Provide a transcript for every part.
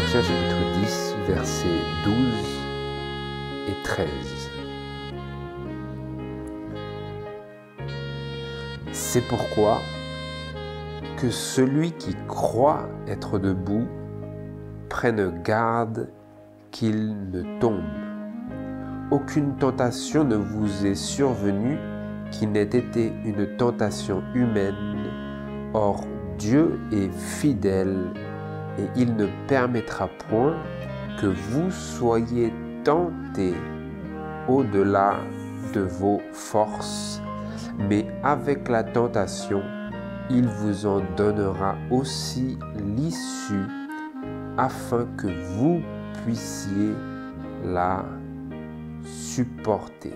Matthieu chapitre 10, versets 12 et 13. C'est pourquoi que celui qui croit être debout prenne garde qu'il ne tombe. Aucune tentation ne vous est survenue qui n'ait été une tentation humaine. Or, Dieu est fidèle et il ne permettra point que vous soyez tentés au-delà de vos forces, mais avec la tentation, il vous en donnera aussi l'issue afin que vous puissiez la supporter.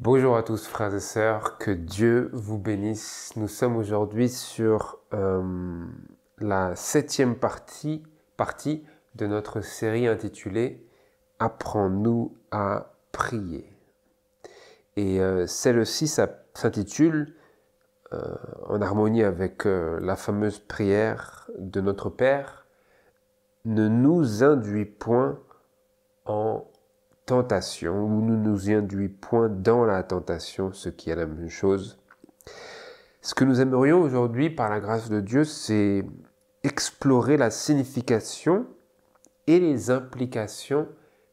Bonjour à tous frères et sœurs, que Dieu vous bénisse. Nous sommes aujourd'hui sur la 7e partie de notre série intitulée « Apprends-nous à prier ». Et celle-ci s'intitule, en harmonie avec la fameuse prière de notre Père, « Ne nous induis point en tentation » ou « Ne nous induis point dans la tentation », ce qui est la même chose. Ce que nous aimerions aujourd'hui, par la grâce de Dieu, c'est explorer la signification et les implications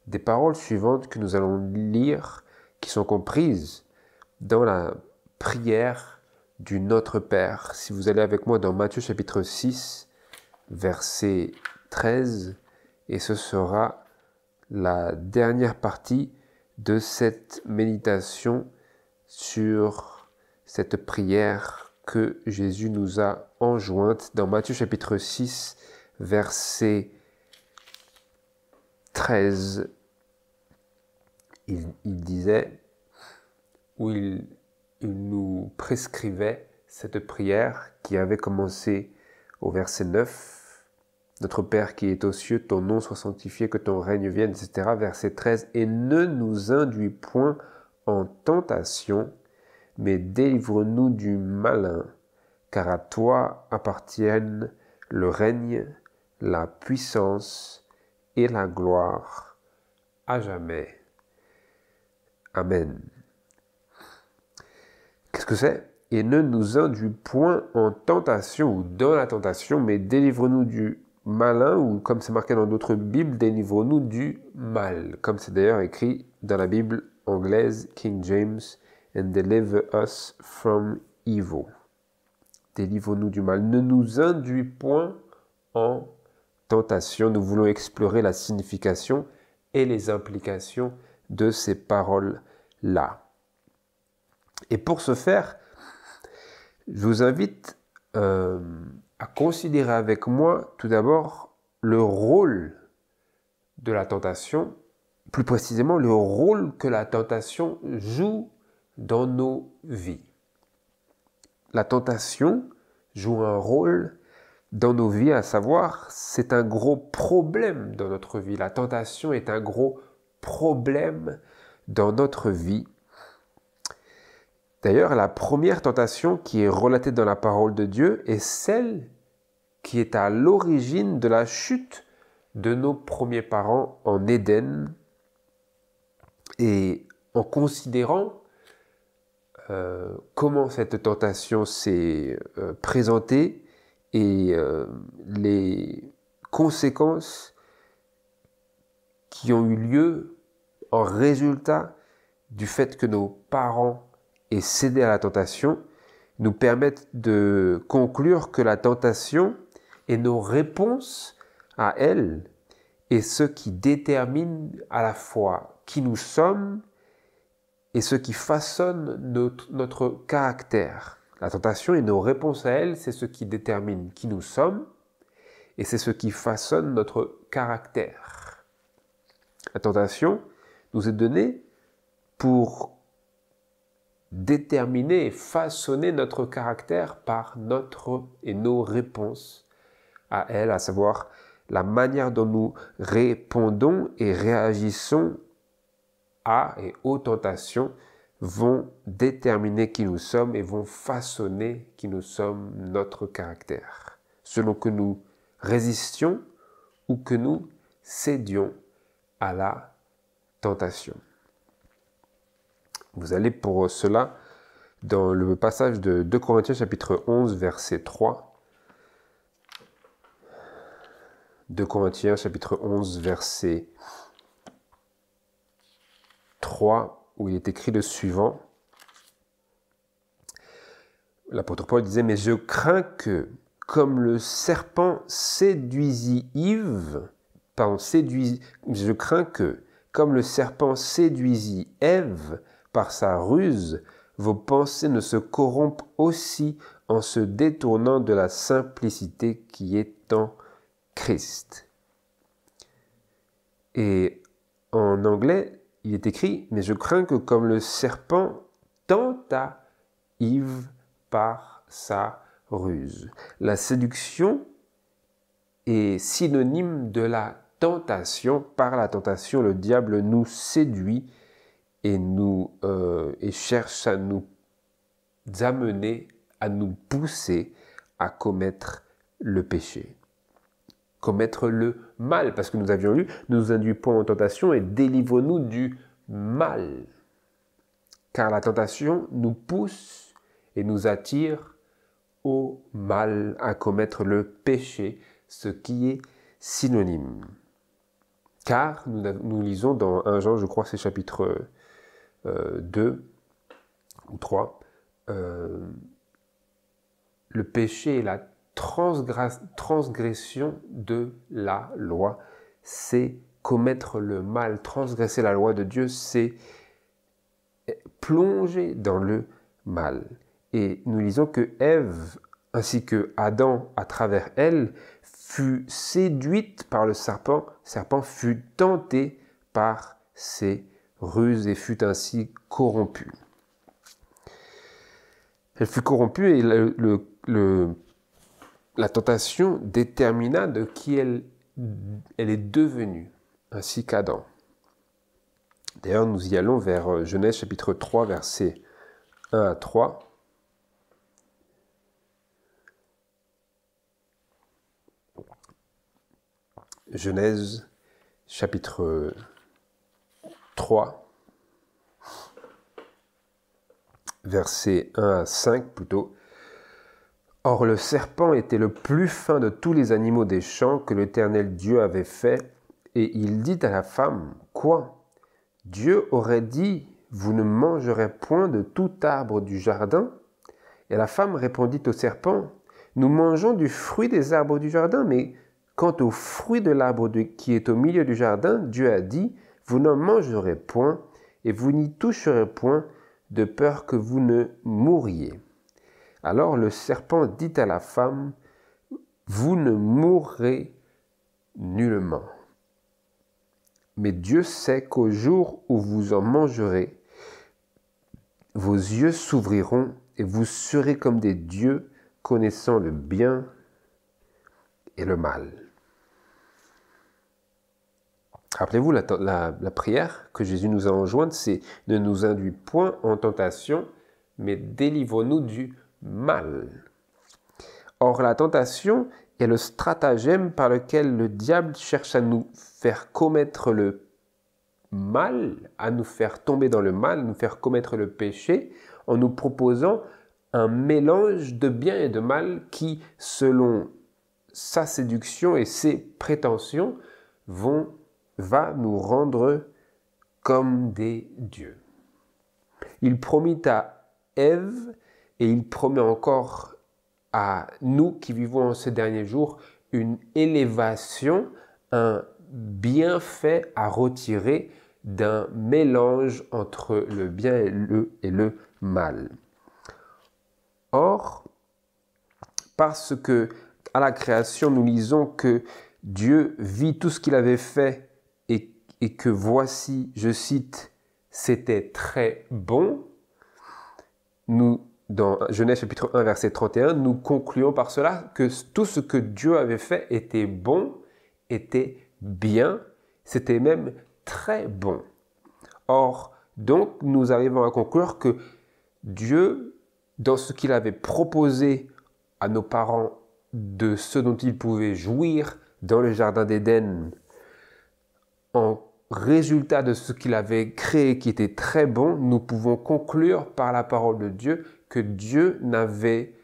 des paroles suivantes que nous allons lire, qui sont comprises dans la prière du Notre Père. Si vous allez avec moi dans Matthieu chapitre 6, verset 13, et ce sera la dernière partie de cette méditation sur cette prière que Jésus nous a enjointe dans Matthieu chapitre 6, verset 13. Il disait, où il nous prescrivait cette prière qui avait commencé au verset 9. Notre Père qui est aux cieux, ton nom soit sanctifié, que ton règne vienne, etc. Verset 13. Et ne nous induis point en tentation, mais délivre-nous du malin, car à toi appartiennent le règne, la puissance et la gloire à jamais. Amen. Qu'est-ce que c'est? Et ne nous induis point en tentation ou dans la tentation, mais délivre-nous du malin, ou comme c'est marqué dans d'autres Bibles, délivre-nous du mal, comme c'est d'ailleurs écrit dans la Bible anglaise King James, and deliver us from evil. Délivre-nous du mal. Ne nous induis point en tentation. Nous voulons explorer la signification et les implications de ces paroles-là. Et pour ce faire, je vous invite à considérer avec moi tout d'abord le rôle de la tentation, plus précisément le rôle que la tentation joue dans nos vies. La tentation joue un rôle dans nos vies, à savoir, c'est un gros problème dans notre vie. La tentation est un gros problème dans notre vie. D'ailleurs, la première tentation qui est relatée dans la parole de Dieu est celle qui est à l'origine de la chute de nos premiers parents en Éden. Et en considérant comment cette tentation s'est présentée et les conséquences qui ont eu lieu en résultat du fait que nos parents aient cédé à la tentation, nous permettent de conclure que la tentation et nos réponses à elle est ce qui détermine à la fois qui nous sommes et ce qui façonne notre caractère. La tentation et nos réponses à elle, c'est ce qui détermine qui nous sommes et c'est ce qui façonne notre caractère. La tentation nous est donnée pour déterminer et façonner notre caractère par nos réponses à elle, à savoir la manière dont nous répondons et réagissons à et aux tentations vont déterminer qui nous sommes et vont façonner qui nous sommes, notre caractère, selon que nous résistions ou que nous cédions à la tentation. Vous allez pour cela dans le passage de 2 Corinthiens chapitre 11 verset 3. 2 Corinthiens chapitre 11 verset 3 où il est écrit le suivant. L'apôtre Paul disait « Mais je crains que, comme le serpent séduisit Ève, par sa ruse, vos pensées ne se corrompent aussi en se détournant de la simplicité qui est en Christ. » Et en anglais, il est écrit « Mais je crains que comme le serpent tenta Ève par sa ruse. » La séduction est synonyme de la tentation. Par la tentation, le diable nous séduit et cherche à nous amener, à nous pousser à commettre le péché. Commettre le mal, parce que nous avions lu, ne nous induis point en tentation et délivre-nous du mal. Car la tentation nous pousse et nous attire au mal, à commettre le péché, ce qui est synonyme. Car nous lisons dans 1 Jean, je crois c'est chapitre 2 ou 3, le péché est la transgression de la loi, c'est commettre le mal. Transgresser la loi de Dieu, c'est plonger dans le mal. Et nous lisons que Ève, ainsi que Adam, à travers elle, fut séduite par le serpent. Le serpent fut tenté par ses ruses et fut ainsi corrompue. Elle fut corrompue et la tentation détermina de qui elle est devenue, ainsi qu'Adam. D'ailleurs, nous y allons vers Genèse chapitre 3, versets 1 à 3. Genèse chapitre 3, versets 1 à 5 plutôt. Or le serpent était le plus fin de tous les animaux des champs que l'Éternel Dieu avait fait, et il dit à la femme, « Quoi ? Dieu aurait dit, vous ne mangerez point de tout arbre du jardin ?» Et la femme répondit au serpent, « Nous mangeons du fruit des arbres du jardin, mais quant au fruit de l'arbre qui est au milieu du jardin, Dieu a dit, vous n'en mangerez point, et vous n'y toucherez point, de peur que vous ne mouriez. » Alors le serpent dit à la femme, « Vous ne mourrez nullement. Mais Dieu sait qu'au jour où vous en mangerez, vos yeux s'ouvriront et vous serez comme des dieux, connaissant le bien et le mal. » Rappelez-vous, la prière que Jésus nous a enjointe, c'est « Ne nous induis point en tentation, mais délivre-nous du mal. » Or, la tentation est le stratagème par lequel le diable cherche à nous faire commettre le mal, à nous faire tomber dans le mal, à nous faire commettre le péché, en nous proposant un mélange de bien et de mal qui, selon sa séduction et ses prétentions, va nous rendre comme des dieux. Il promit à Ève, et il promet encore à nous qui vivons en ces derniers jours, une élévation, un bienfait à retirer d'un mélange entre le bien et le mal. Or, parce que à la création, nous lisons que Dieu vit tout ce qu'il avait fait et que voici, je cite, c'était très bon, dans Genèse chapitre 1, verset 31, nous concluons par cela que tout ce que Dieu avait fait était bon, était bien, c'était même très bon. Or, Donc, nous arrivons à conclure que Dieu, dans ce qu'il avait proposé à nos parents de ce dont ils pouvaient jouir dans le jardin d'Éden, en résultat de ce qu'il avait créé qui était très bon, nous pouvons conclure par la parole de Dieu que Dieu n'avait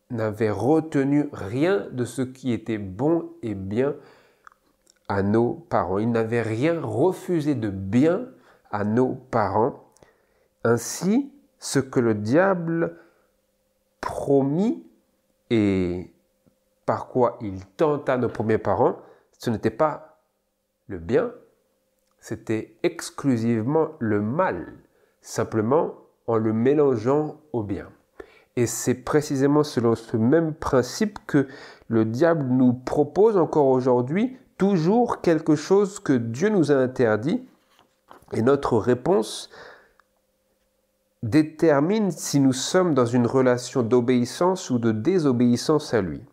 retenu rien de ce qui était bon et bien à nos parents. Il n'avait rien refusé de bien à nos parents. Ainsi, ce que le diable promit et par quoi il tenta nos premiers parents, ce n'était pas le bien, c'était exclusivement le mal, simplement en le mélangeant au bien. Et c'est précisément selon ce même principe que le diable nous propose encore aujourd'hui toujours quelque chose que Dieu nous a interdit, et notre réponse détermine si nous sommes dans une relation d'obéissance ou de désobéissance à lui.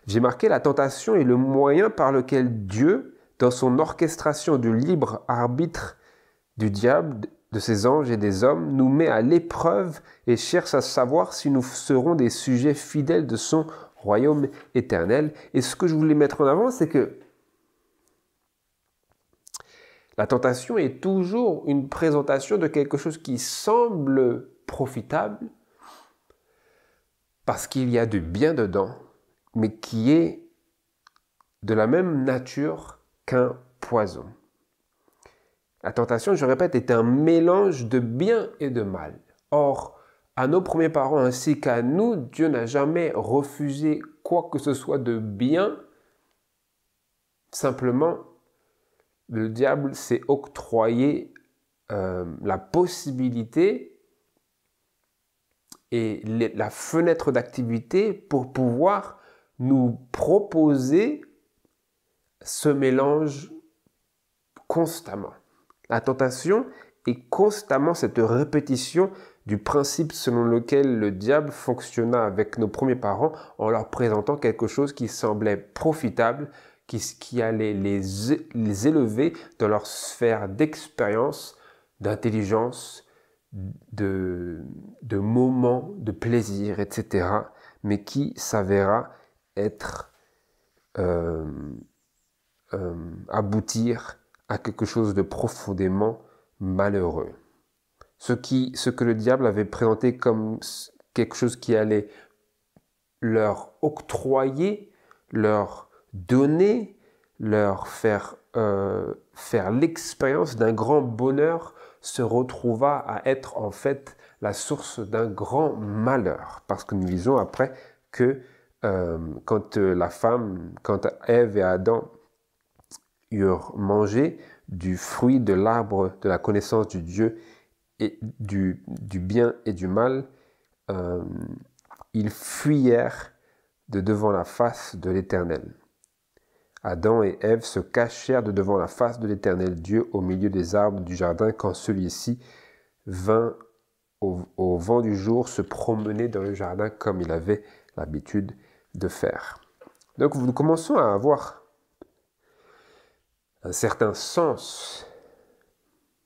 J'ai marqué la tentation est le moyen par lequel Dieu, dans son orchestration du libre arbitre du diable, de ses anges et des hommes, nous met à l'épreuve et cherche à savoir si nous serons des sujets fidèles de son royaume éternel. Et ce que je voulais mettre en avant, c'est que la tentation est toujours une présentation de quelque chose qui semble profitable parce qu'il y a du bien dedans, mais qui est de la même nature qu'un poison. La tentation, je répète, est un mélange de bien et de mal. Or, à nos premiers parents ainsi qu'à nous, Dieu n'a jamais refusé quoi que ce soit de bien. Simplement, le diable s'est octroyé la possibilité et la fenêtre d'activité pour pouvoir nous proposer ce mélange constamment. La tentation est constamment cette répétition du principe selon lequel le diable fonctionna avec nos premiers parents en leur présentant quelque chose qui semblait profitable, qui allait les élever dans leur sphère d'expérience, d'intelligence, de moments de plaisir, etc., mais qui s'avéra être aboutir à quelque chose de profondément malheureux. Ce que le diable avait présenté comme quelque chose qui allait leur octroyer, leur donner, leur faire l'expérience d'un grand bonheur, se retrouva à être en fait la source d'un grand malheur. Parce que nous lisons après que quand Ève et Adam eurent mangé du fruit de l'arbre de la connaissance du Dieu et du bien et du mal, ils fuyèrent de devant la face de l'Éternel. Adam et Ève se cachèrent de devant la face de l'Éternel Dieu au milieu des arbres du jardin quand celui-ci vint au vent du jour se promener dans le jardin comme il avait l'habitude de faire. Donc nous commençons à avoir un certain sens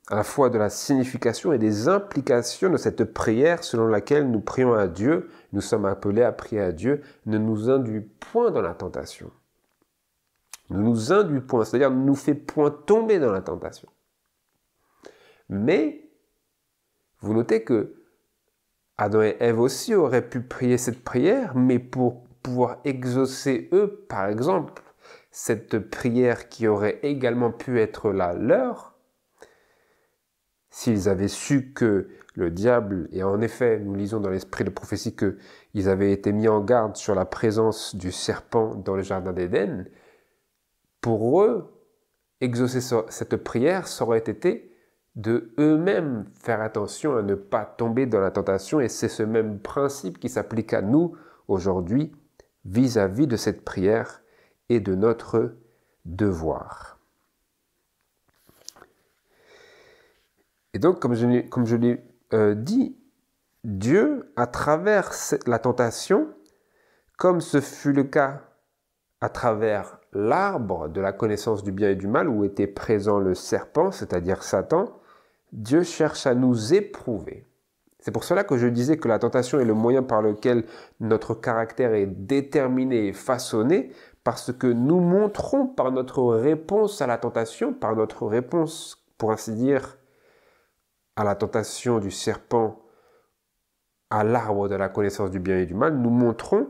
à la fois de la signification et des implications de cette prière selon laquelle nous prions à Dieu, nous sommes appelés à prier à Dieu, ne nous induit point dans la tentation. Ne nous induit point, c'est-à-dire ne nous fait point tomber dans la tentation. Mais, vous notez que Adam et Ève aussi auraient pu prier cette prière, mais pour pouvoir exaucer eux, par exemple, cette prière qui aurait également pu être la leur, s'ils avaient su que le diable, et en effet, nous lisons dans l'esprit de prophétie qu'ils avaient été mis en garde sur la présence du serpent dans le jardin d'Éden, pour eux, exaucer cette prière, ça aurait été de eux-mêmes faire attention à ne pas tomber dans la tentation, et c'est ce même principe qui s'applique à nous aujourd'hui vis-à-vis de cette prière et de notre devoir. Et donc, comme je l'ai dit, Dieu, à travers la tentation, comme ce fut le cas à travers l'arbre de la connaissance du bien et du mal, où était présent le serpent, c'est-à-dire Satan, Dieu cherche à nous éprouver. C'est pour cela que je disais que la tentation est le moyen par lequel notre caractère est déterminé et façonné, parce que nous montrons par notre réponse à la tentation, par notre réponse, pour ainsi dire, à la tentation du serpent, à l'arbre de la connaissance du bien et du mal, nous montrons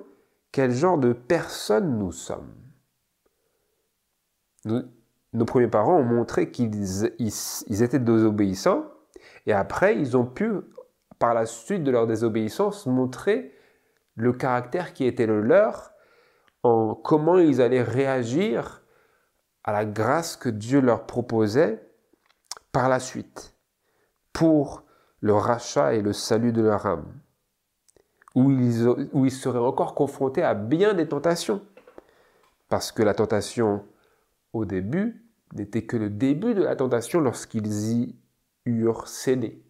quel genre de personne nous sommes. Nos premiers parents ont montré qu'ils étaient désobéissants, et après, ils ont pu, par la suite de leur désobéissance, montrer le caractère qui était le leur, en comment ils allaient réagir à la grâce que Dieu leur proposait par la suite, pour le rachat et le salut de leur âme, où ils seraient encore confrontés à bien des tentations, parce que la tentation, au début, n'était que le début de la tentation lorsqu'ils y eurent cédé.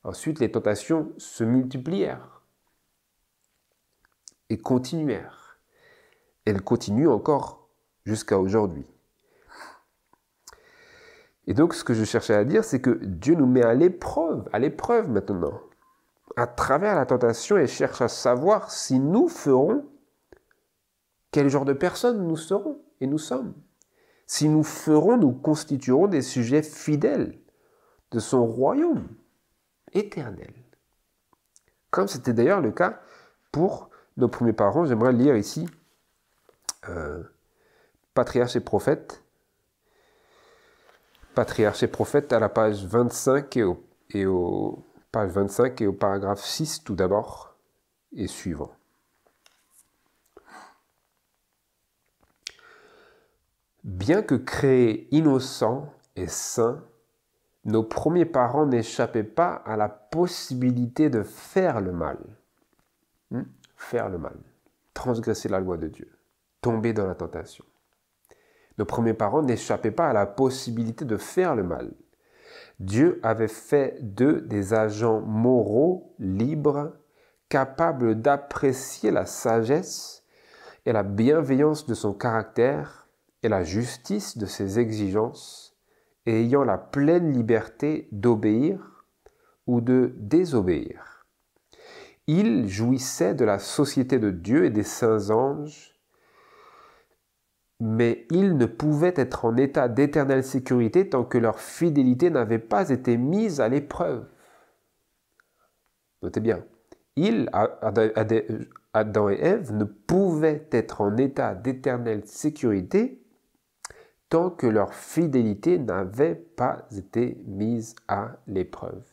Ensuite, les tentations se multiplièrent et continuèrent. Elles continuent encore jusqu'à aujourd'hui. Et donc, ce que je cherchais à dire, c'est que Dieu nous met à l'épreuve maintenant, à travers la tentation, et cherche à savoir si nous ferons, quel genre de personnes nous serons et nous sommes. Si nous ferons, nous constituerons des sujets fidèles de son royaume éternel. Comme c'était d'ailleurs le cas pour nos premiers parents. J'aimerais lire ici Patriarches et prophètes. Patriarches et prophètes à la page 25 page 25 et au paragraphe 6 tout d'abord et suivant. Bien que créés innocents et saints, nos premiers parents n'échappaient pas à la possibilité de faire le mal. Faire le mal. Transgresser la loi de Dieu. Tomber dans la tentation. Nos premiers parents n'échappaient pas à la possibilité de faire le mal. Dieu avait fait d'eux des agents moraux, libres, capables d'apprécier la sagesse et la bienveillance de son caractère et la justice de ses exigences, et ayant la pleine liberté d'obéir ou de désobéir. Ils jouissaient de la société de Dieu et des saints anges, mais ils ne pouvaient être en état d'éternelle sécurité tant que leur fidélité n'avait pas été mise à l'épreuve. Notez bien, Adam et Ève, ne pouvaient être en état d'éternelle sécurité tant que leur fidélité n'avait pas été mise à l'épreuve.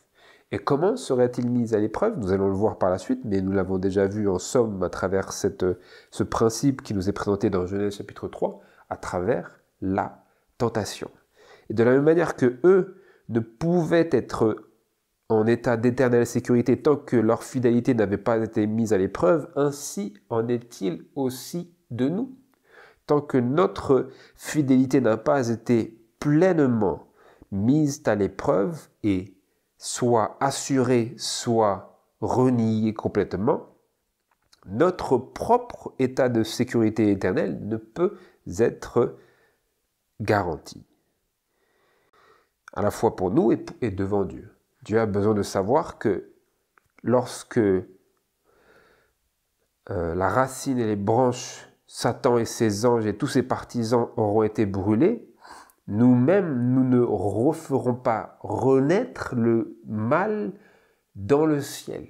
Et comment serait-il mise à l'épreuve? Nous allons le voir par la suite, mais nous l'avons déjà vu en somme à travers ce principe qui nous est présenté dans Genèse chapitre 3, à travers la tentation. Et de la même manière que eux ne pouvaient être en état d'éternelle sécurité tant que leur fidélité n'avait pas été mise à l'épreuve, ainsi en est-il aussi de nous. Tant que notre fidélité n'a pas été pleinement mise à l'épreuve et soit assurée, soit reniée complètement, notre propre état de sécurité éternelle ne peut être garanti. À la fois pour nous et devant Dieu. Dieu a besoin de savoir que lorsque la racine et les branches, Satan et ses anges et tous ses partisans auront été brûlés, nous-mêmes, nous ne referons pas renaître le mal dans le ciel.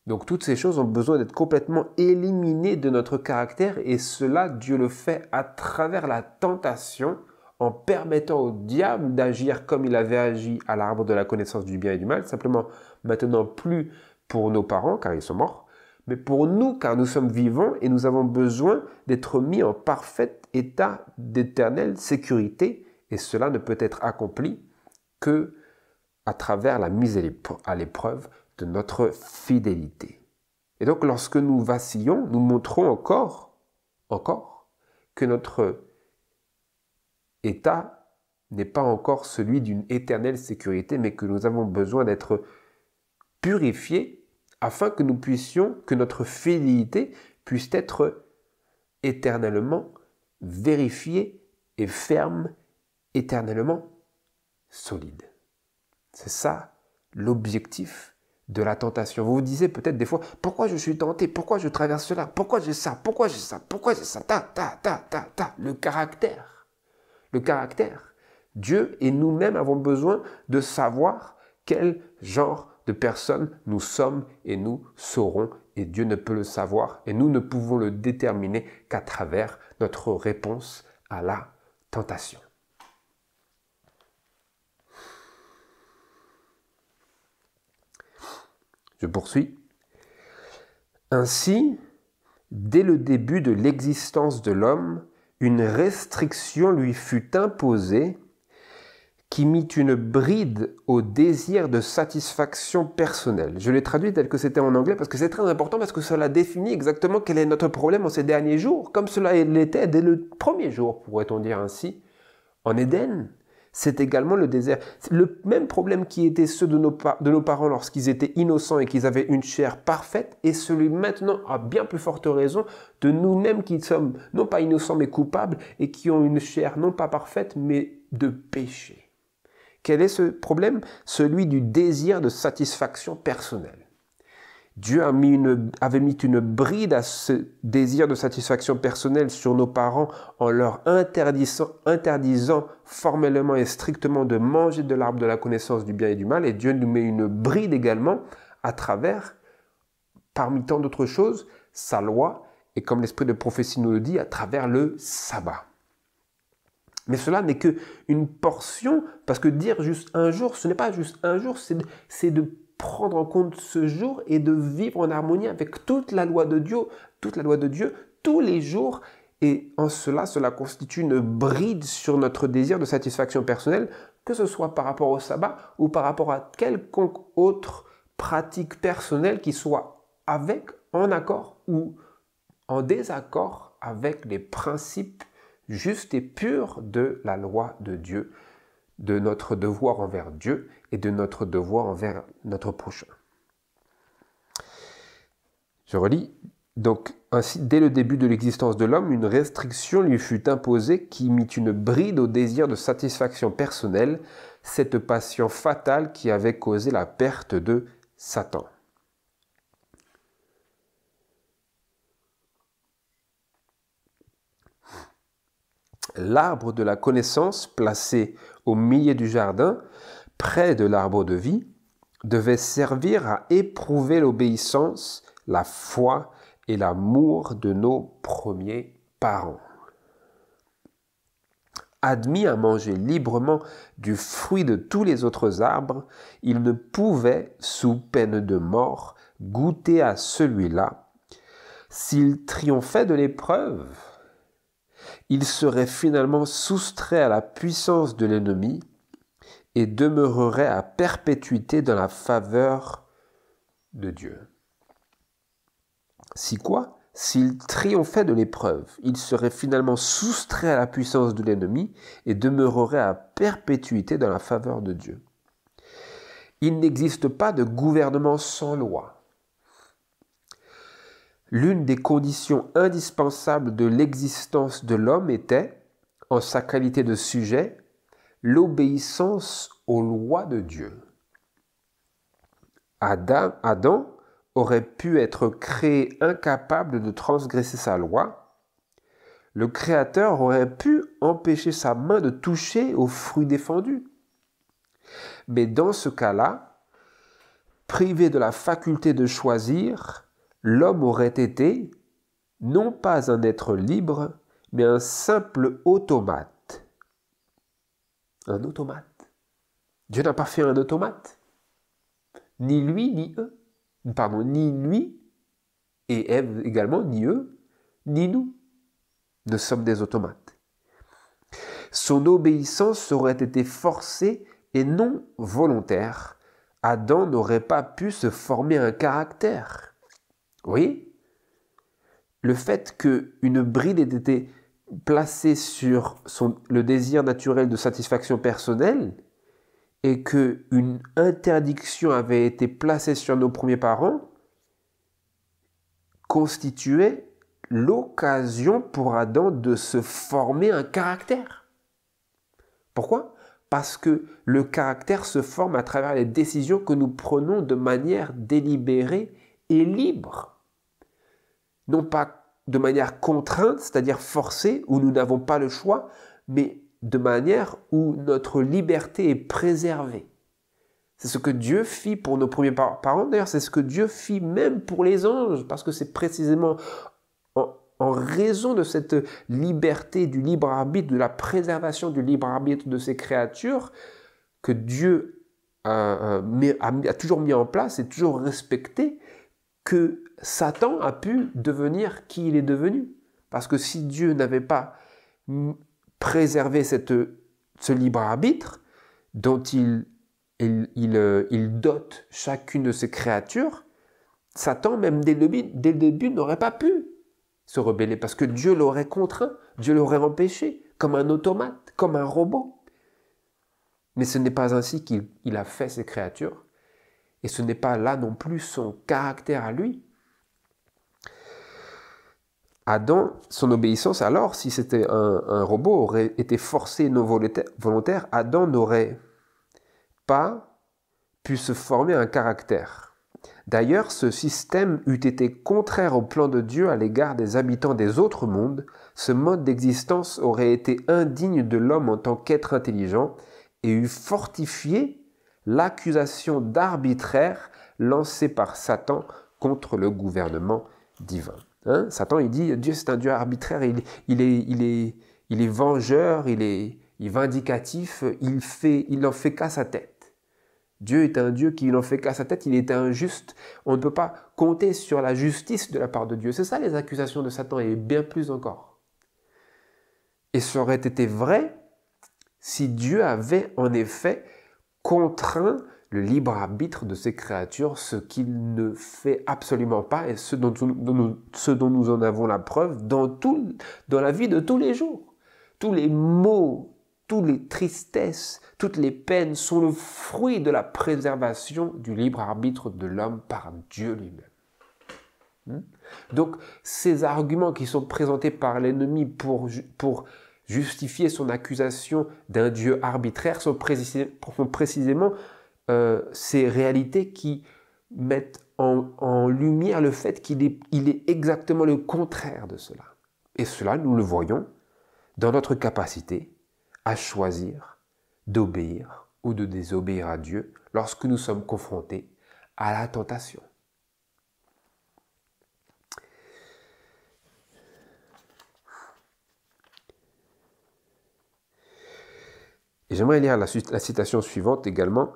Donc toutes ces choses ont besoin d'être complètement éliminées de notre caractère, et cela, Dieu le fait à travers la tentation, en permettant au diable d'agir comme il avait agi à l'arbre de la connaissance du bien et du mal, simplement maintenant plus pour nos parents, car ils sont morts, mais pour nous, car nous sommes vivants et nous avons besoin d'être mis en parfait état d'éternelle sécurité, et cela ne peut être accompli que à travers la mise à l'épreuve de notre fidélité. Et donc, lorsque nous vacillons, nous montrons encore que notre état n'est pas encore celui d'une éternelle sécurité, mais que nous avons besoin d'être purifiés afin que nous puissions, que notre fidélité puisse être éternellement vérifié et ferme, éternellement solide. C'est ça l'objectif de la tentation. Vous vous disiez peut-être des fois, pourquoi je suis tenté, pourquoi je traverse cela, pourquoi j'ai ça, pourquoi j'ai ça, pourquoi j'ai ça, le caractère. Le caractère. Dieu et nous-mêmes avons besoin de savoir quel genre de personne nous sommes et nous saurons. Et Dieu ne peut le savoir et nous ne pouvons le déterminer qu'à travers notre réponse à la tentation. Je poursuis. Ainsi, dès le début de l'existence de l'homme, une restriction lui fut imposée qui mit une bride au désir de satisfaction personnelle. Je l'ai traduit tel que c'était en anglais parce que c'est très important, parce que cela définit exactement quel est notre problème en ces derniers jours, comme cela l'était dès le premier jour, pourrait-on dire ainsi, en Éden. C'est également le désert. Le même problème qui était ceux de nos parents lorsqu'ils étaient innocents et qu'ils avaient une chair parfaite, est celui maintenant, à bien plus forte raison, de nous-mêmes qui sommes non pas innocents mais coupables et qui ont une chair non pas parfaite mais de péché. Quel est ce problème? Celui du désir de satisfaction personnelle. Dieu avait mis une bride à ce désir de satisfaction personnelle sur nos parents en leur interdisant formellement et strictement de manger de l'arbre de la connaissance du bien et du mal. Et Dieu nous met une bride également à travers, parmi tant d'autres choses, sa loi et comme l'esprit de prophétie nous le dit, à travers le sabbat. Mais cela n'est qu'une portion, parce que dire juste un jour, ce n'est pas juste un jour, c'est de prendre en compte ce jour et de vivre en harmonie avec toute la loi de Dieu, tous les jours. Et en cela constitue une bride sur notre désir de satisfaction personnelle, que ce soit par rapport au sabbat ou par rapport à quelconque autre pratique personnelle qui soit en accord ou en désaccord avec les principes justes et purs de la loi de Dieu, de notre devoir envers Dieu et de notre devoir envers notre prochain. Je relis. Donc, ainsi, dès le début de l'existence de l'homme, une restriction lui fut imposée qui mit une bride au désir de satisfaction personnelle, cette passion fatale qui avait causé la perte de Satan. L'arbre de la connaissance, placé au milieu du jardin, près de l'arbre de vie, devait servir à éprouver l'obéissance, la foi et l'amour de nos premiers parents. Admis à manger librement du fruit de tous les autres arbres, ils ne pouvaient, sous peine de mort, goûter à celui-là. S'ils triomphaient de l'épreuve, ils seraient finalement soustraits à la puissance de l'ennemi et demeureraient à perpétuité dans la faveur de Dieu. Si quoi? S'ils triomphaient de l'épreuve, ils seraient finalement soustraits à la puissance de l'ennemi et demeureraient à perpétuité dans la faveur de Dieu. Il n'existe pas de gouvernement sans loi. L'une des conditions indispensables de l'existence de l'homme était, en sa qualité de sujet, l'obéissance aux lois de Dieu. Adam aurait pu être créé incapable de transgresser sa loi. Le Créateur aurait pu empêcher sa main de toucher au fruit défendu. Mais dans ce cas-là, privé de la faculté de choisir, l'homme aurait été, non pas un être libre, mais un simple automate. Un automate. Dieu n'a pas fait un automate. Ni lui, ni eux. Pardon, ni lui, et Ève également, ni eux, ni nous. Nous sommes des automates. Son obéissance aurait été forcée et non volontaire. Adam n'aurait pas pu se former un caractère. Vous voyez ? Le fait qu'une bride ait été placée sur le désir naturel de satisfaction personnelle et qu'une interdiction avait été placée sur nos premiers parents constituait l'occasion pour Adam de se former un caractère. Pourquoi? Parce que le caractère se forme à travers les décisions que nous prenons de manière délibérée et libre. Non pas de manière contrainte, c'est-à-dire forcée, où nous n'avons pas le choix, mais de manière où notre liberté est préservée. C'est ce que Dieu fit pour nos premiers parents. D'ailleurs, c'est ce que Dieu fit même pour les anges, parce que c'est précisément en raison de cette liberté du libre arbitre, de la préservation du libre arbitre de ces créatures, que Dieu a toujours mis en place et toujours respecté, que Satan a pu devenir qui il est devenu. Parce que si Dieu n'avait pas préservé ce libre arbitre dont il dote chacune de ses créatures, Satan, même dès le début, n'aurait pas pu se rebeller parce que Dieu l'aurait contraint, Dieu l'aurait empêché, comme un automate, comme un robot. Mais ce n'est pas ainsi qu'il a fait ces créatures, et ce n'est pas là non plus son caractère à lui. Adam, son obéissance alors, si c'était un robot, aurait été forcé non volontaire, Adam n'aurait pas pu se former un caractère. D'ailleurs, ce système eût été contraire au plan de Dieu à l'égard des habitants des autres mondes. Ce mode d'existence aurait été indigne de l'homme en tant qu'être intelligent et eût fortifié l'accusation d'arbitraire lancée par Satan contre le gouvernement divin. Satan, il dit, Dieu c'est un Dieu arbitraire, il est vengeur, il est vindicatif, il n'en fait qu'à sa tête. Dieu est un Dieu qui n'en fait qu'à sa tête, il est injuste. On ne peut pas compter sur la justice de la part de Dieu. C'est ça les accusations de Satan et bien plus encore. Et ça aurait été vrai si Dieu avait en effet contraint le libre arbitre de ses créatures, ce qu'il ne fait absolument pas et ce dont nous en avons la preuve dans la vie de tous les jours. Tous les maux, toutes les tristesses, toutes les peines sont le fruit de la préservation du libre arbitre de l'homme par Dieu lui-même. Donc, ces arguments qui sont présentés par l'ennemi pour justifier son accusation d'un Dieu arbitraire sont précisément ces réalités qui mettent en lumière le fait qu'il est exactement le contraire de cela. Et cela, nous le voyons dans notre capacité à choisir d'obéir ou de désobéir à Dieu lorsque nous sommes confrontés à la tentation. Et j'aimerais lire la citation suivante également,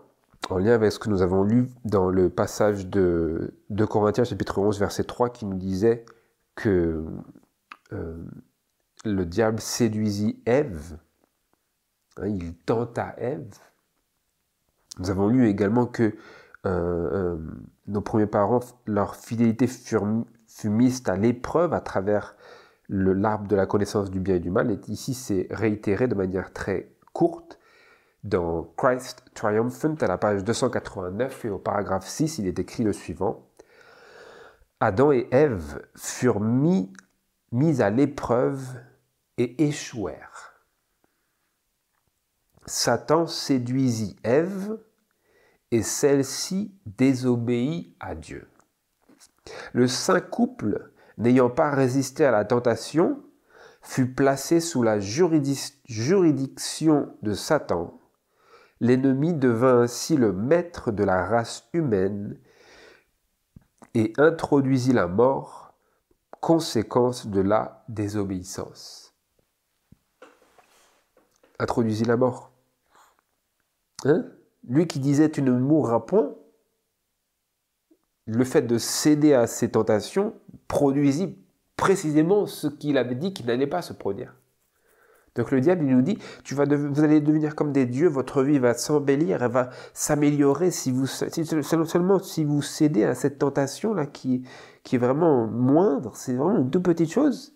en lien avec ce que nous avons lu dans le passage de Corinthiens chapitre 11, verset 3, qui nous disait que le diable séduisit Ève. Il tenta Ève. Nous avons lu également que nos premiers parents, leur fidélité fut mise à l'épreuve à travers l'arbre de la connaissance du bien et du mal. Et ici, c'est réitéré de manière très courte dans Christ Triumphant, à la page 289, et au paragraphe 6, il est écrit le suivant. Adam et Ève furent mis à l'épreuve et échouèrent. Satan séduisit Ève et celle-ci désobéit à Dieu. Le saint couple, n'ayant pas résisté à la tentation, fut placé sous la juridiction de Satan. L'ennemi devint ainsi le maître de la race humaine et introduisit la mort, conséquence de la désobéissance. Introduisit la mort. Lui qui disait « tu ne mourras point », le fait de céder à ses tentations produisit précisément ce qu'il avait dit qu'il n'allait pas se produire. Donc le diable, il nous dit, vous allez devenir comme des dieux, votre vie va s'embellir, elle va s'améliorer seulement si vous cédez à cette tentation-là qui est vraiment moindre, c'est vraiment une toute petite chose.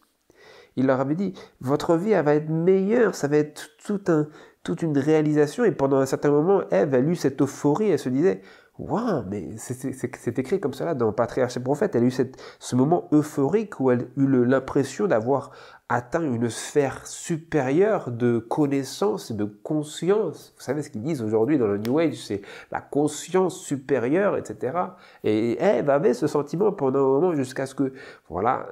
Il leur avait dit, votre vie, elle va être meilleure, ça va être toute une réalisation. Et pendant un certain moment, Ève a eu cette euphorie, elle se disait, Waouh, mais c'est écrit comme cela dans Patriarche et Prophète. Elle a eu ce moment euphorique où elle a eu l'impression d'avoir atteint une sphère supérieure de connaissance et de conscience. Vous savez ce qu'ils disent aujourd'hui dans le New Age, c'est la conscience supérieure, etc. Et Ève avait ce sentiment pendant un moment jusqu'à ce que, voilà,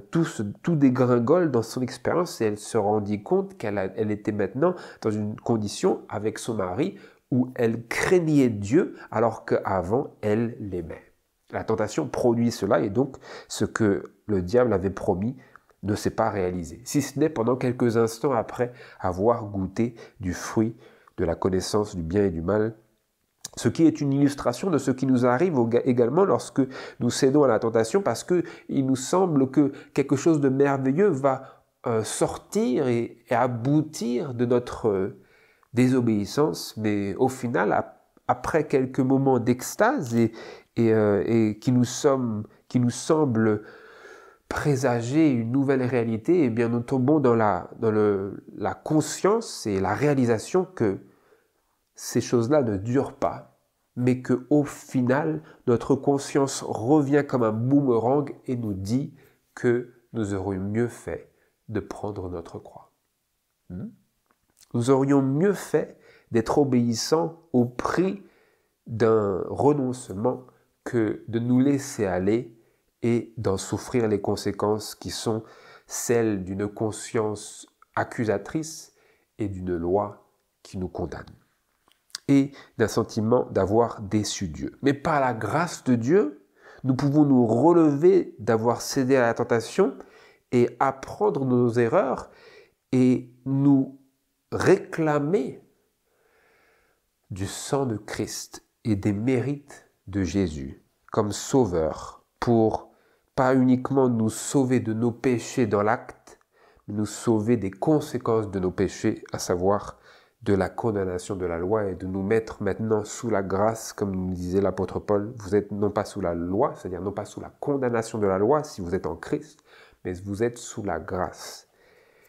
tout dégringole dans son expérience et elle se rendit compte qu'elle était maintenant dans une condition avec son mari où elle craignait Dieu alors qu'avant, elle l'aimait. La tentation produit cela et donc ce que le diable avait promis ne s'est pas réalisé, si ce n'est pendant quelques instants après avoir goûté du fruit de la connaissance du bien et du mal, ce qui est une illustration de ce qui nous arrive également lorsque nous cédons à la tentation parce qu'il nous semble que quelque chose de merveilleux va sortir et aboutir de notre désobéissance, mais au final, après quelques moments d'extase et qui nous semblent présager une nouvelle réalité, eh bien nous tombons dans la conscience et la réalisation que ces choses-là ne durent pas, mais qu'au final, notre conscience revient comme un boomerang et nous dit que nous aurions mieux fait de prendre notre croix. Nous aurions mieux fait d'être obéissants au prix d'un renoncement que de nous laisser aller et d'en souffrir les conséquences qui sont celles d'une conscience accusatrice et d'une loi qui nous condamne. Et d'un sentiment d'avoir déçu Dieu. Mais par la grâce de Dieu, nous pouvons nous relever d'avoir cédé à la tentation et apprendre nos erreurs et nous réclamer du sang de Christ et des mérites de Jésus comme sauveur pour pas uniquement nous sauver de nos péchés dans l'acte, mais nous sauver des conséquences de nos péchés, à savoir de la condamnation de la loi et de nous mettre maintenant sous la grâce, comme nous disait l'apôtre Paul. Vous êtes non pas sous la loi, c'est-à-dire non pas sous la condamnation de la loi si vous êtes en Christ, mais vous êtes sous la grâce.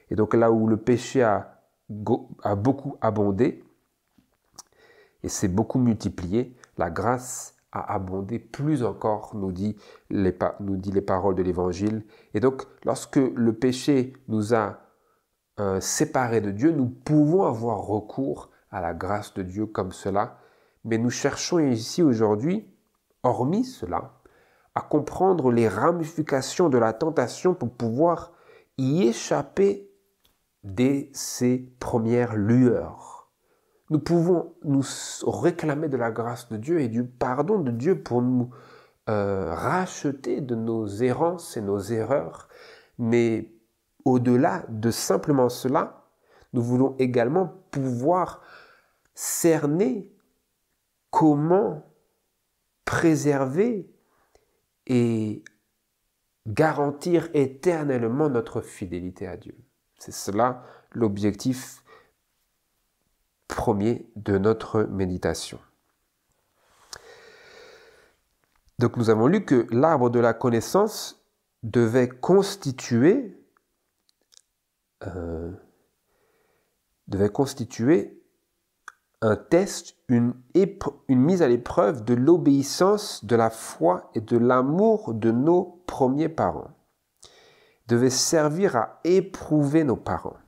Et donc là où le péché a beaucoup abondé et s'est beaucoup multiplié, la grâce a abondé plus encore, nous dit les paroles de l'Évangile. Et donc, lorsque le péché nous a séparés de Dieu, nous pouvons avoir recours à la grâce de Dieu comme cela. Mais nous cherchons ici aujourd'hui, hormis cela, à comprendre les ramifications de la tentation pour pouvoir y échapper dès ses premières lueurs. Nous pouvons nous réclamer de la grâce de Dieu et du pardon de Dieu pour nous racheter de nos errances et nos erreurs. Mais au-delà de simplement cela, nous voulons également pouvoir cerner comment préserver et garantir éternellement notre fidélité à Dieu. C'est cela l'objectif premier de notre méditation. Donc nous avons lu que l'arbre de la connaissance devait constituer un test, une mise à l'épreuve de l'obéissance, de la foi et de l'amour de nos premiers parents. Devait servir à éprouver nos parents.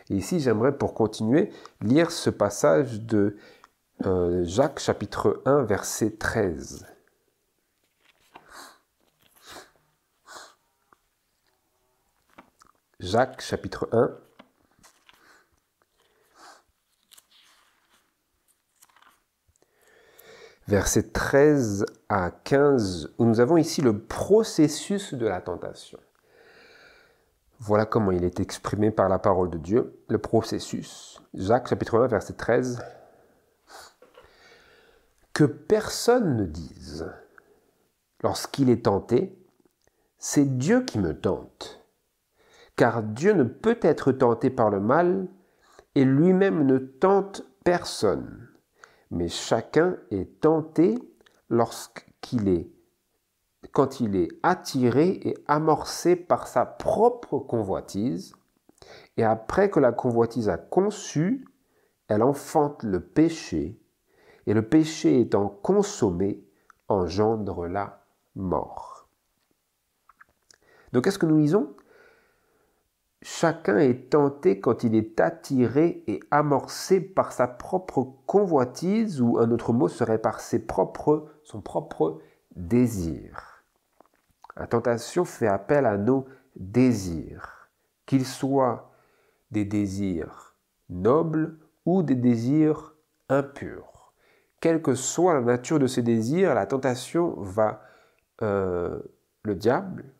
Et ici, j'aimerais, pour continuer, lire ce passage de Jacques, chapitre 1, verset 13. Jacques, chapitre 1, versets 13 à 15, où nous avons ici le processus de la tentation. Voilà comment il est exprimé par la parole de Dieu, le processus. Jacques, chapitre 1, verset 13. « Que personne ne dise, lorsqu'il est tenté, c'est Dieu qui me tente. Car Dieu ne peut être tenté par le mal, et lui-même ne tente personne. Mais chacun est tenté quand il est attiré et amorcé par sa propre convoitise, et après que la convoitise a conçu, elle enfante le péché, et le péché étant consommé, engendre la mort. Donc qu'est-ce que nous lisons? Chacun est tenté quand il est attiré et amorcé par sa propre convoitise, ou un autre mot serait par son propre désir. La tentation fait appel à nos désirs, qu'ils soient des désirs nobles ou des désirs impurs. Quelle que soit la nature de ces désirs, la tentation va, le diable,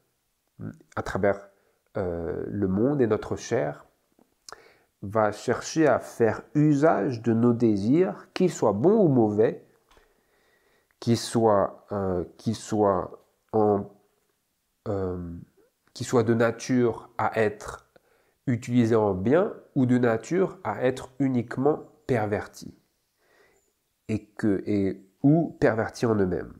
à travers le monde et notre chair, va chercher à faire usage de nos désirs, qu'ils soient bons ou mauvais, qu'ils soient de nature à être utilisés en bien ou de nature à être uniquement pervertis ou pervertis en eux-mêmes.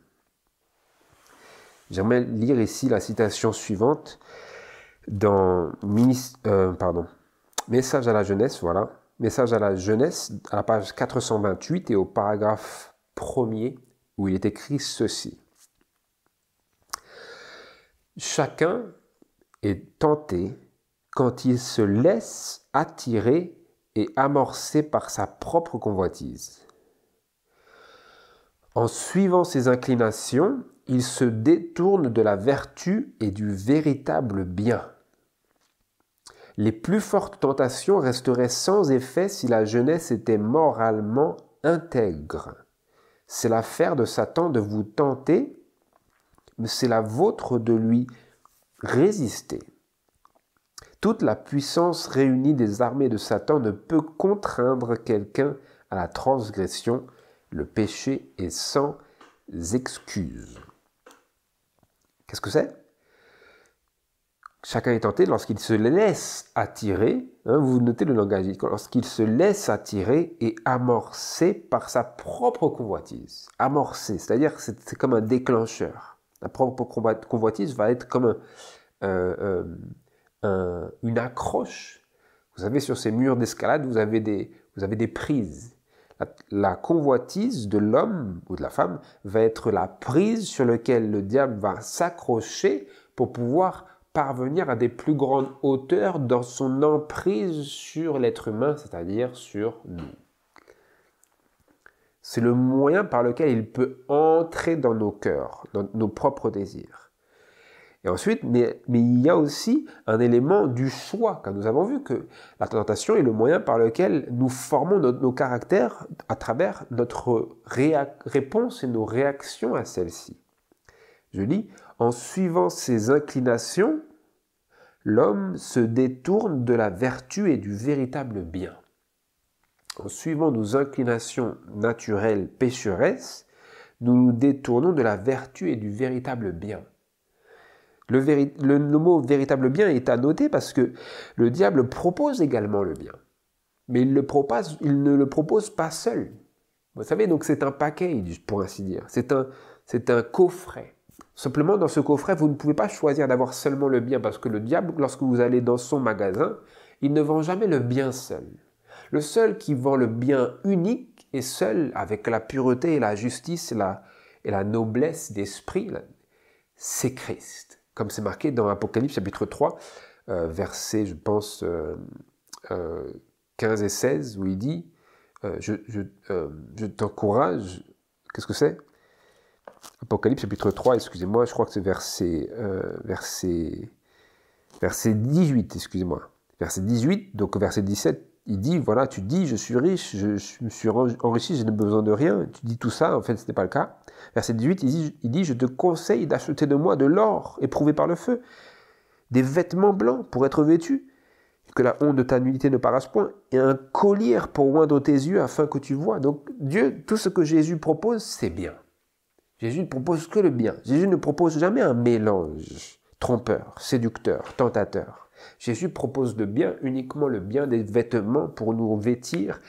J'aimerais lire ici la citation suivante dans Message à la jeunesse, voilà. Message à la jeunesse, à la page 428 et au paragraphe 1er, où il est écrit ceci. Chacun est tenté quand il se laisse attirer et amorcer par sa propre convoitise. En suivant ses inclinations, il se détourne de la vertu et du véritable bien. Les plus fortes tentations resteraient sans effet si la jeunesse était moralement intègre. C'est l'affaire de Satan de vous tenter, mais c'est la vôtre de lui résister. Toute la puissance réunie des armées de Satan ne peut contraindre quelqu'un à la transgression. Le péché est sans excuse. Qu'est-ce que c'est? Chacun est tenté lorsqu'il se laisse attirer, vous notez le langage, lorsqu'il se laisse attirer et amorcer par sa propre convoitise. Amorcer, c'est-à-dire que c'est comme un déclencheur. La propre convoitise va être comme une accroche. Vous savez, sur ces murs d'escalade, vous avez des prises. La convoitise de l'homme ou de la femme va être la prise sur laquelle le diable va s'accrocher pour pouvoir parvenir à des plus grandes hauteurs dans son emprise sur l'être humain, c'est-à-dire sur nous. C'est le moyen par lequel il peut entrer dans nos cœurs, dans nos propres désirs. Et ensuite, mais il y a aussi un élément du choix, car nous avons vu que la tentation est le moyen par lequel nous formons nos caractères à travers notre réponse et nos réactions à celle-ci. Je lis, en suivant ses inclinations, l'homme se détourne de la vertu et du véritable bien. En suivant nos inclinations naturelles pécheresses, nous nous détournons de la vertu et du véritable bien. Le mot véritable bien est à noter parce que le diable propose également le bien. Mais il ne le propose pas seul. Vous savez, donc c'est un package, pour ainsi dire. C'est un coffret. Simplement, dans ce coffret, vous ne pouvez pas choisir d'avoir seulement le bien parce que le diable, lorsque vous allez dans son magasin, il ne vend jamais le bien seul. Le seul qui vend le bien unique et seul, avec la pureté et la justice et la noblesse d'esprit, c'est Christ. Comme c'est marqué dans Apocalypse chapitre 3, versets, je pense, 15 et 16, où il dit je t'encourage. Qu'est-ce que c'est? Apocalypse chapitre 3, excusez-moi, je crois que c'est verset 18, excusez-moi. Verset 18, donc verset 17, il dit, voilà, tu dis, je suis riche, je me suis enrichi, je n'ai besoin de rien. Tu dis tout ça, en fait, ce n'est pas le cas. Verset 18, il dit, je te conseille d'acheter de moi de l'or éprouvé par le feu, des vêtements blancs pour être vêtus, que la honte de ta nudité ne paraisse point, et un collier pour oindre tes yeux afin que tu vois. Donc Dieu, tout ce que Jésus propose, c'est bien. Jésus ne propose que le bien. Jésus ne propose jamais un mélange trompeur, séducteur, tentateur. Jésus propose le bien, uniquement le bien des vêtements pour nous vêtir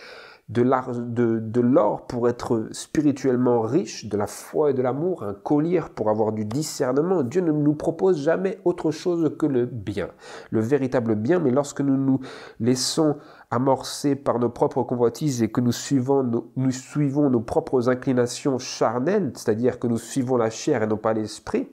de l'or pour être spirituellement riche, de la foi et de l'amour, un collier pour avoir du discernement. Dieu ne nous propose jamais autre chose que le bien, le véritable bien, mais lorsque nous nous laissons amorcer par nos propres convoitises et que nous suivons nos propres inclinations charnelles, c'est-à-dire que nous suivons la chair et non pas l'esprit,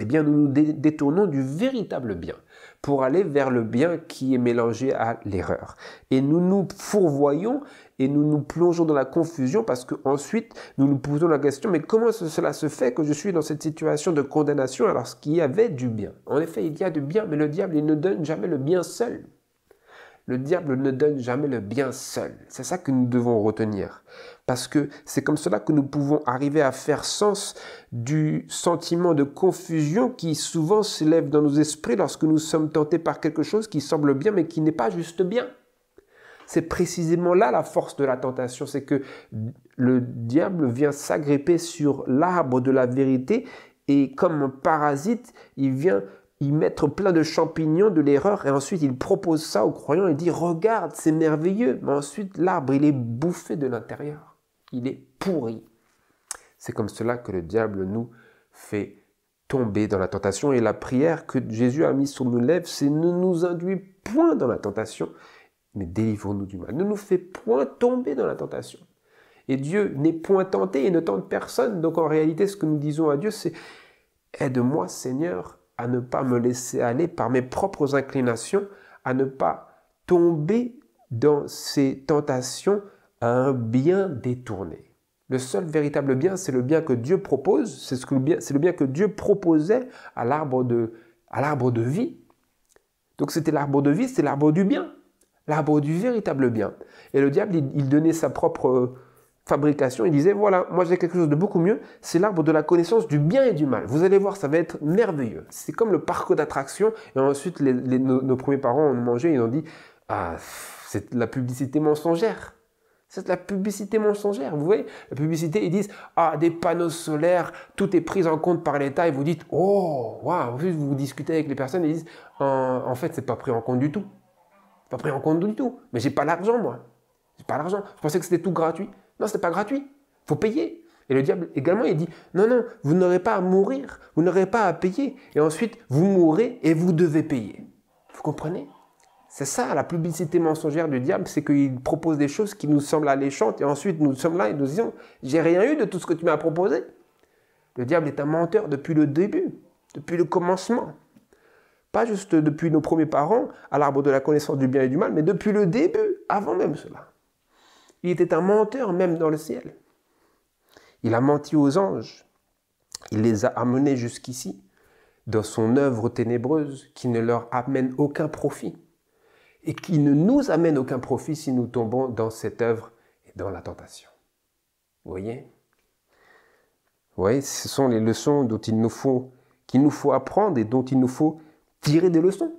eh bien nous nous détournons du véritable bien pour aller vers le bien qui est mélangé à l'erreur. Et nous nous fourvoyons et nous nous plongeons dans la confusion parce qu'ensuite nous nous posons la question, mais comment cela se fait que je suis dans cette situation de condamnation alors qu'il y avait du bien? En effet, il y a du bien, mais le diable, il ne donne jamais le bien seul. Le diable ne donne jamais le bien seul. C'est ça que nous devons retenir. Parce que c'est comme cela que nous pouvons arriver à faire sens du sentiment de confusion qui souvent s'élève dans nos esprits lorsque nous sommes tentés par quelque chose qui semble bien mais qui n'est pas juste bien. C'est précisément là la force de la tentation, c'est que le diable vient s'agripper sur l'arbre de la vérité et comme un parasite, il vient y mettre plein de champignons de l'erreur et ensuite il propose ça aux croyants et dit « Regarde, c'est merveilleux !» Mais ensuite, l'arbre, il est bouffé de l'intérieur. Il est pourri. C'est comme cela que le diable nous fait tomber dans la tentation. Et la prière que Jésus a mise sur nos lèvres, c'est « Ne nous induis point dans la tentation, mais délivrons-nous du mal. » Ne nous fais point tomber dans la tentation. Et Dieu n'est point tenté et ne tente personne. Donc en réalité, ce que nous disons à Dieu, c'est « Aide-moi, Seigneur, à ne pas me laisser aller par mes propres inclinations, à ne pas tomber dans ces tentations à un bien détourné. » Le seul véritable bien, c'est le bien que Dieu propose, c'est le bien que Dieu proposait à l'arbre de vie. Donc c'était l'arbre de vie, c'est l'arbre du bien, l'arbre du véritable bien. Et le diable, il donnait sa propre fabrication, il disait, voilà, moi j'ai quelque chose de beaucoup mieux, c'est l'arbre de la connaissance du bien et du mal. Vous allez voir, ça va être merveilleux. C'est comme le parc d'attractions, et ensuite nos premiers parents ont mangé, ils ont dit, ah, c'est de la publicité mensongère. C'est de la publicité mensongère, vous voyez. La publicité, ils disent, ah, des panneaux solaires, tout est pris en compte par l'État, et vous dites, oh, waouh, vous discutez avec les personnes, ils disent, en fait, c'est pas pris en compte du tout. C'est pas pris en compte du tout. Mais j'ai pas l'argent, moi. J'ai pas l'argent. Je pensais que c'était tout gratuit. Non, ce n'est pas gratuit. Il faut payer. Et le diable également, il dit, non, non, vous n'aurez pas à mourir, vous n'aurez pas à payer. Et ensuite, vous mourrez et vous devez payer. Vous comprenez? C'est ça, la publicité mensongère du diable, c'est qu'il propose des choses qui nous semblent alléchantes. Et ensuite, nous sommes là et nous disons, j'ai rien eu de tout ce que tu m'as proposé. Le diable est un menteur depuis le début, depuis le commencement. Pas juste depuis nos premiers parents, à l'arbre de la connaissance du bien et du mal, mais depuis le début, avant même cela. Il était un menteur même dans le ciel. Il a menti aux anges. Il les a amenés jusqu'ici, dans son œuvre ténébreuse qui ne leur amène aucun profit. Et qui ne nous amène aucun profit si nous tombons dans cette œuvre et dans la tentation. Vous voyez? Vous voyez, ce sont les leçons qu'il nous faut apprendre et dont il nous faut tirer des leçons.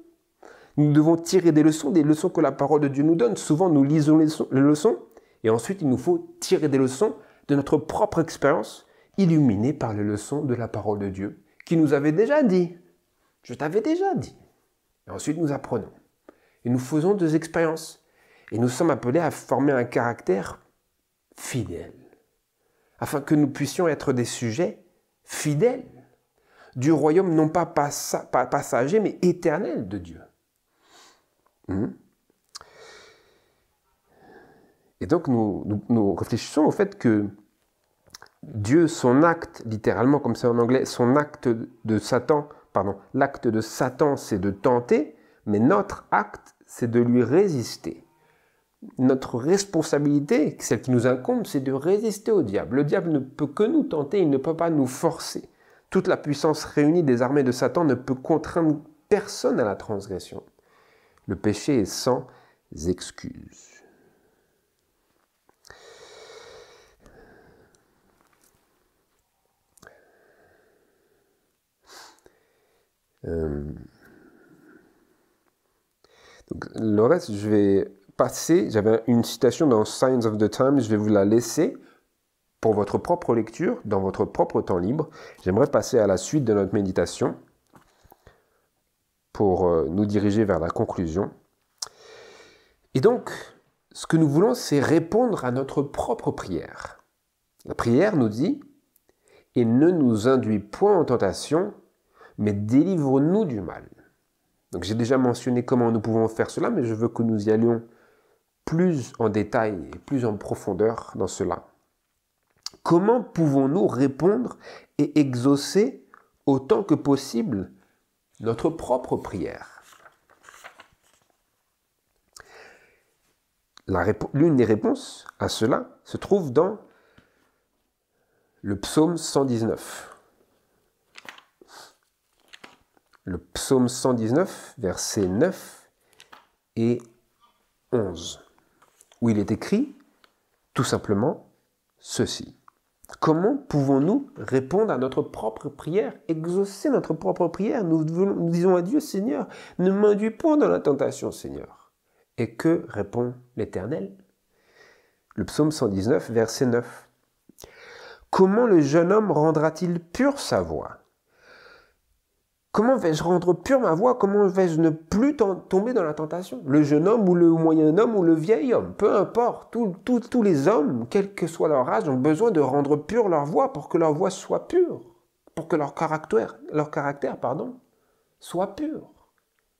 Nous devons tirer des leçons que la parole de Dieu nous donne. Souvent, nous lisons les leçons, et ensuite, il nous faut tirer des leçons de notre propre expérience, illuminée par les leçons de la parole de Dieu, qui nous avait déjà dit. Je t'avais déjà dit. Et ensuite, nous apprenons. Et nous faisons des expériences. Et nous sommes appelés à former un caractère fidèle, afin que nous puissions être des sujets fidèles du royaume, non pas passager, mais éternel de Dieu. Et donc, nous réfléchissons au fait que Dieu, son acte, littéralement, comme c'est en anglais, son acte de Satan, l'acte de Satan, c'est de tenter, mais notre acte, c'est de lui résister. Notre responsabilité, celle qui nous incombe, c'est de résister au diable. Le diable ne peut que nous tenter, il ne peut pas nous forcer. Toute la puissance réunie des armées de Satan ne peut contraindre personne à la transgression. Le péché est sans excuse. Donc, le reste, je vais passer. J'avais une citation dans Signs of the Times, je vais vous la laisser pour votre propre lecture, dans votre propre temps libre. J'aimerais passer à la suite de notre méditation pour nous diriger vers la conclusion. Et donc, ce que nous voulons, c'est répondre à notre propre prière. La prière nous dit « Et ne nous induis point en tentation, mais délivre-nous du mal. » Donc j'ai déjà mentionné comment nous pouvons faire cela, mais je veux que nous y allions plus en détail et plus en profondeur dans cela. Comment pouvons-nous répondre et exaucer autant que possible notre propre prière? L'une des réponses à cela se trouve dans le psaume 119. Le psaume 119, versets 9 et 11, où il est écrit tout simplement ceci. Comment pouvons-nous répondre à notre propre prière, exaucer notre propre prière? Nous disons à Dieu, Seigneur, ne m'induis point dans la tentation, Seigneur. Et que répond l'Éternel? Le psaume 119, verset 9. Comment le jeune homme rendra-t-il pure sa voix? Comment vais-je rendre pure ma voix? Comment vais-je ne plus tomber dans la tentation? Le jeune homme ou le moyen homme ou le vieil homme, peu importe, tous les hommes, quel que soit leur âge, ont besoin de rendre pure leur voix pour que leur voix soit pure, pour que leur caractère soit pur,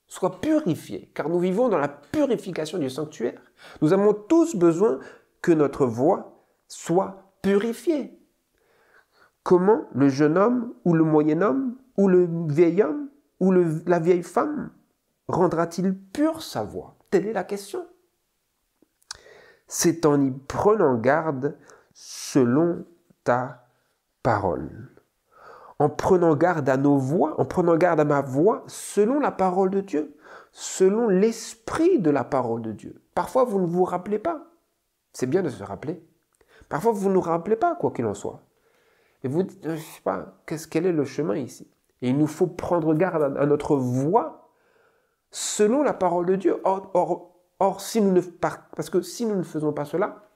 soit purifié, car nous vivons dans la purification du sanctuaire. Nous avons tous besoin que notre voix soit purifiée. Comment le jeune homme ou le moyen homme ou le vieil homme ou la vieille femme rendra-t-il pure sa voix? Telle est la question. C'est en y prenant garde selon ta parole. En prenant garde à nos voix, en prenant garde à ma voix, selon la parole de Dieu, selon l'esprit de la parole de Dieu. Parfois, vous ne vous rappelez pas. C'est bien de se rappeler. Parfois, vous ne vous rappelez pas, quoi qu'il en soit. Et vous dites, je ne sais pas, quel est le chemin ici? Et il nous faut prendre garde à notre voix selon la parole de Dieu. Parce que si nous ne faisons pas cela,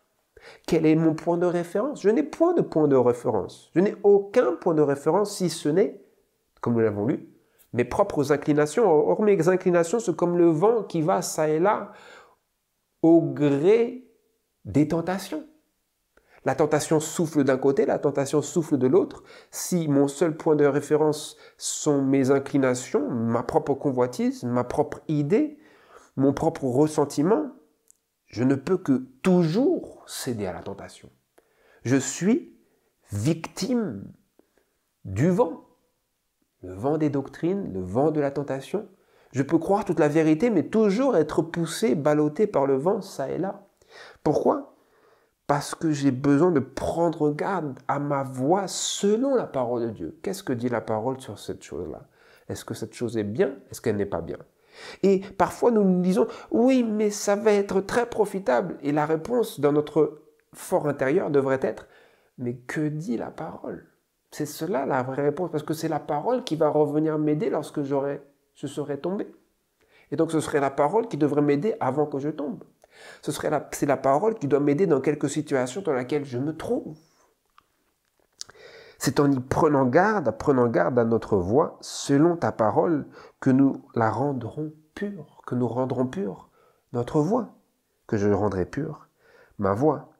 quel est mon point de référence? Je n'ai point de point de référence. Je n'ai aucun point de référence si ce n'est, comme nous l'avons lu, mes propres inclinations. Or, mes inclinations, c'est comme le vent qui va çà et là au gré des tentations. La tentation souffle d'un côté, la tentation souffle de l'autre. Si mon seul point de référence sont mes inclinations, ma propre convoitise, ma propre idée, mon propre ressentiment, je ne peux que toujours céder à la tentation. Je suis victime du vent. Le vent des doctrines, le vent de la tentation. Je peux croire toute la vérité, mais toujours être poussé, ballotté par le vent, ça et là. Pourquoi ? Parce que j'ai besoin de prendre garde à ma voix selon la parole de Dieu. Qu'est-ce que dit la parole sur cette chose-là? Est-ce que cette chose est bien? Est-ce qu'elle n'est pas bien? Et parfois nous nous disons, oui, mais ça va être très profitable. Et la réponse dans notre fort intérieur devrait être, mais que dit la parole? C'est cela la vraie réponse, parce que c'est la parole qui va revenir m'aider lorsque je serai tombé. Et donc ce serait la parole qui devrait m'aider avant que je tombe. C'est la parole qui doit m'aider dans quelques situations dans lesquelles je me trouve. C'est en y prenant garde à notre voix, selon ta parole, que nous la rendrons pure, que nous rendrons pure notre voix, que je rendrai pure ma voix.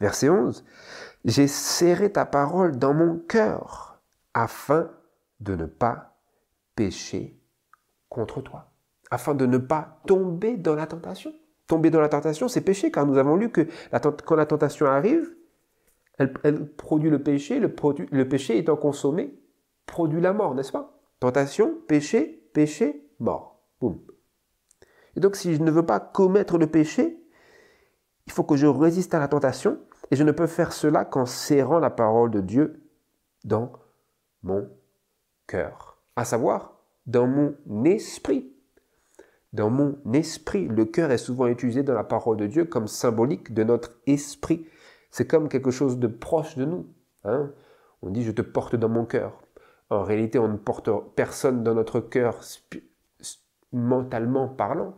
Verset 11, « J'ai serré ta parole dans mon cœur, afin de ne pas pécher contre toi. » Afin de ne pas tomber dans la tentation. Tomber dans la tentation, c'est pécher, car nous avons lu que quand la tentation arrive, elle produit le péché, le péché étant consommé, produit la mort, n'est-ce pas? Tentation, péché, péché, mort. Boum. Et donc, si je ne veux pas commettre le péché, il faut que je résiste à la tentation, et je ne peux faire cela qu'en serrant la parole de Dieu dans mon cœur, à savoir, dans mon esprit. Dans mon esprit, le cœur est souvent utilisé dans la parole de Dieu comme symbolique de notre esprit. C'est comme quelque chose de proche de nous. Hein? On dit « je te porte dans mon cœur ». En réalité, on ne porte personne dans notre cœur mentalement parlant,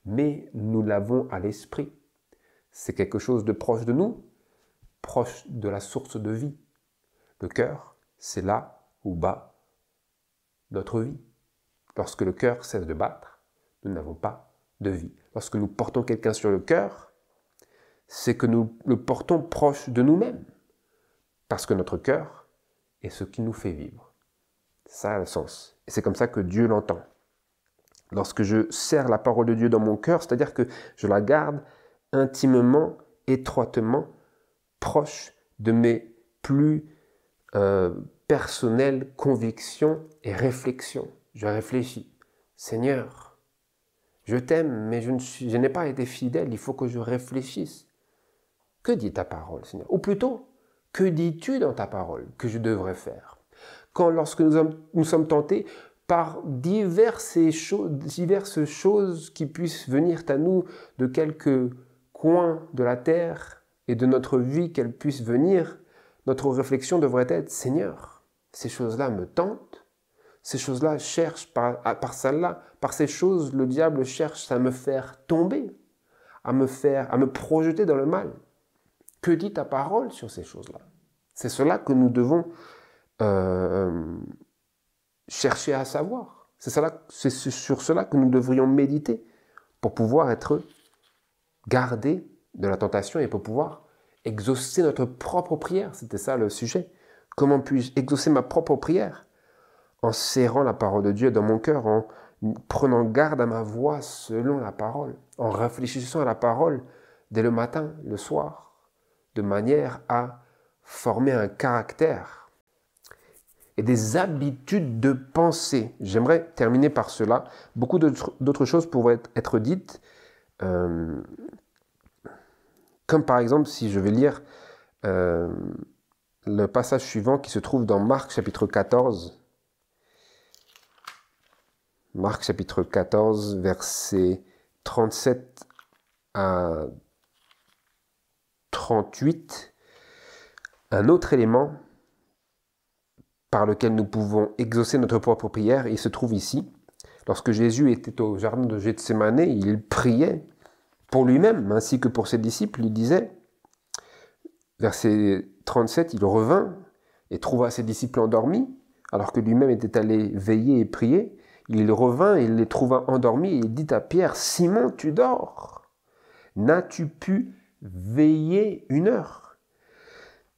mais nous l'avons à l'esprit. C'est quelque chose de proche de nous, proche de la source de vie. Le cœur, c'est là où bat notre vie. Lorsque le cœur cesse de battre, nous n'avons pas de vie. Lorsque nous portons quelqu'un sur le cœur, c'est que nous le portons proche de nous-mêmes. Parce que notre cœur est ce qui nous fait vivre. Ça a le sens. Et c'est comme ça que Dieu l'entend. Lorsque je serre la parole de Dieu dans mon cœur, c'est-à-dire que je la garde intimement, étroitement, proche de mes plus personnelles convictions et réflexions. Je réfléchis. Seigneur, je t'aime, mais je n'ai pas été fidèle, il faut que je réfléchisse. Que dit ta parole, Seigneur? Ou plutôt, que dis-tu dans ta parole que je devrais faire? Lorsque nous sommes tentés par diverses choses qui puissent venir à nous de quelques coins de la terre et de notre vie, qu'elles puissent venir, notre réflexion devrait être, Seigneur, ces choses-là me tentent, ces choses-là cherchent par celles-là, par ces choses, le diable cherche à me faire tomber, à me projeter dans le mal. Que dit ta parole sur ces choses-là? C'est cela que nous devons chercher à savoir. C'est sur cela que nous devrions méditer pour pouvoir être gardés de la tentation et pour pouvoir exaucer notre propre prière. C'était ça le sujet. Comment puis-je exaucer ma propre prière? En serrant la parole de Dieu dans mon cœur, en prenant garde à ma voix selon la parole, en réfléchissant à la parole dès le matin, le soir, de manière à former un caractère et des habitudes de pensée. J'aimerais terminer par cela. Beaucoup d'autres choses pourraient être dites, comme par exemple, si je vais lire le passage suivant qui se trouve dans Marc chapitre 14. Marc chapitre 14, versets 37 à 38. Un autre élément par lequel nous pouvons exaucer notre propre prière, il se trouve ici. Lorsque Jésus était au jardin de Gethsémani, il priait pour lui-même ainsi que pour ses disciples. Il disait, verset 37, il revint et trouva ses disciples endormis, alors que lui-même était allé veiller et prier. Il revint et il les trouva endormis et il dit à Pierre, « Simon, tu dors? N'as-tu pu veiller 1 heure?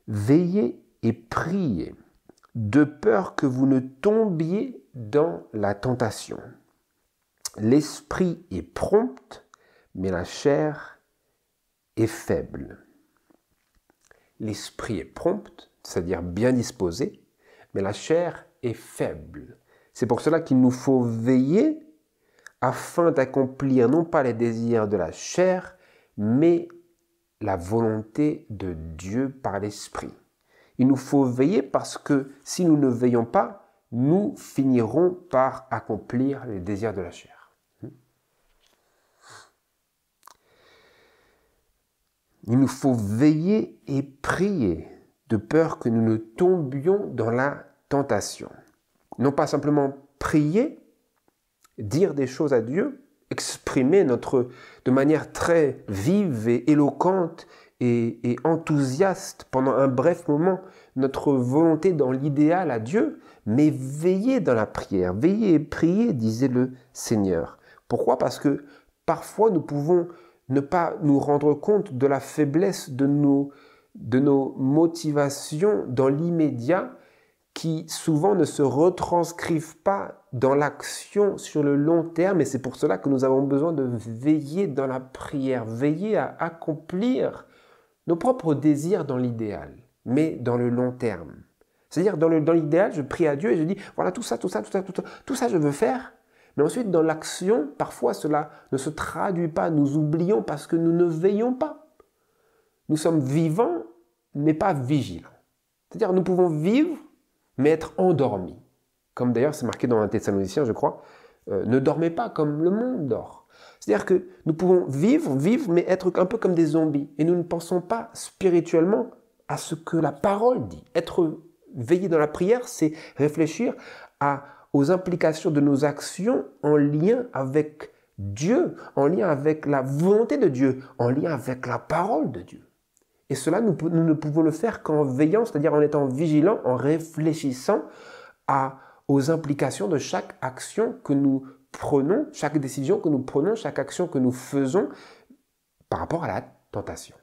Veillez et priez, de peur que vous ne tombiez dans la tentation. L'esprit est prompt, mais la chair est faible. » L'esprit est prompt, c'est-à-dire bien disposé, mais la chair est faible. C'est pour cela qu'il nous faut veiller afin d'accomplir non pas les désirs de la chair, mais la volonté de Dieu par l'esprit. Il nous faut veiller parce que si nous ne veillons pas, nous finirons par accomplir les désirs de la chair. Il nous faut veiller et prier de peur que nous ne tombions dans la tentation. Non pas simplement prier, dire des choses à Dieu, exprimer de manière très vive et éloquente et enthousiaste pendant un bref moment notre volonté dans l'idéal à Dieu, mais veiller dans la prière, veiller et prier, disait le Seigneur. Pourquoi? Parce que parfois nous pouvons ne pas nous rendre compte de la faiblesse de nos motivations dans l'immédiat qui souvent ne se retranscrivent pas dans l'action sur le long terme, et c'est pour cela que nous avons besoin de veiller dans la prière, veiller à accomplir nos propres désirs dans l'idéal, mais dans le long terme. C'est-à-dire dans l'idéal, je prie à Dieu et je dis, voilà tout ça je veux faire, mais ensuite dans l'action, parfois cela ne se traduit pas, nous oublions parce que nous ne veillons pas. Nous sommes vivants, mais pas vigilants. C'est-à-dire nous pouvons vivre, mais être endormi. Comme d'ailleurs c'est marqué dans un Thessaloniciens, je crois, ne dormez pas comme le monde dort. C'est-à-dire que nous pouvons vivre, mais être un peu comme des zombies. Et nous ne pensons pas spirituellement à ce que la parole dit. Être veillé dans la prière, c'est réfléchir aux implications de nos actions en lien avec Dieu, en lien avec la volonté de Dieu, en lien avec la parole de Dieu. Et cela, nous ne pouvons le faire qu'en veillant, c'est-à-dire en étant vigilants, en réfléchissant aux implications de chaque action que nous prenons, chaque décision que nous prenons, chaque action que nous faisons par rapport à la tentation.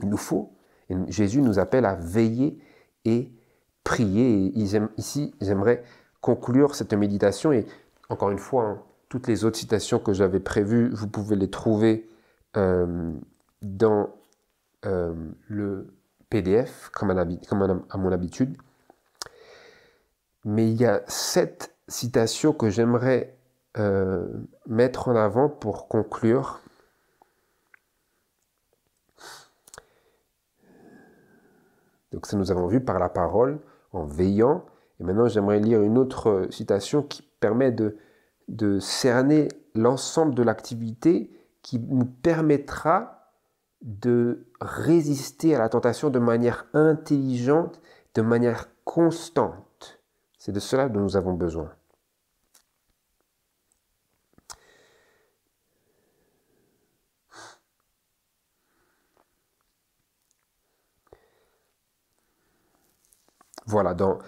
Il nous faut, et Jésus nous appelle à veiller et prier. Et ici, j'aimerais conclure cette méditation. Et encore une fois, hein, toutes les autres citations que j'avais prévues, vous pouvez les trouver dans le PDF, comme à mon habitude. Mais il y a 7 citations que j'aimerais mettre en avant pour conclure. Donc ça, nous avons vu par la parole, en veillant. Et maintenant, j'aimerais lire une autre citation qui permet de cerner l'ensemble de l'activité qui nous permettra de résister à la tentation de manière intelligente, de manière constante. C'est de cela dont nous avons besoin. Voilà, dans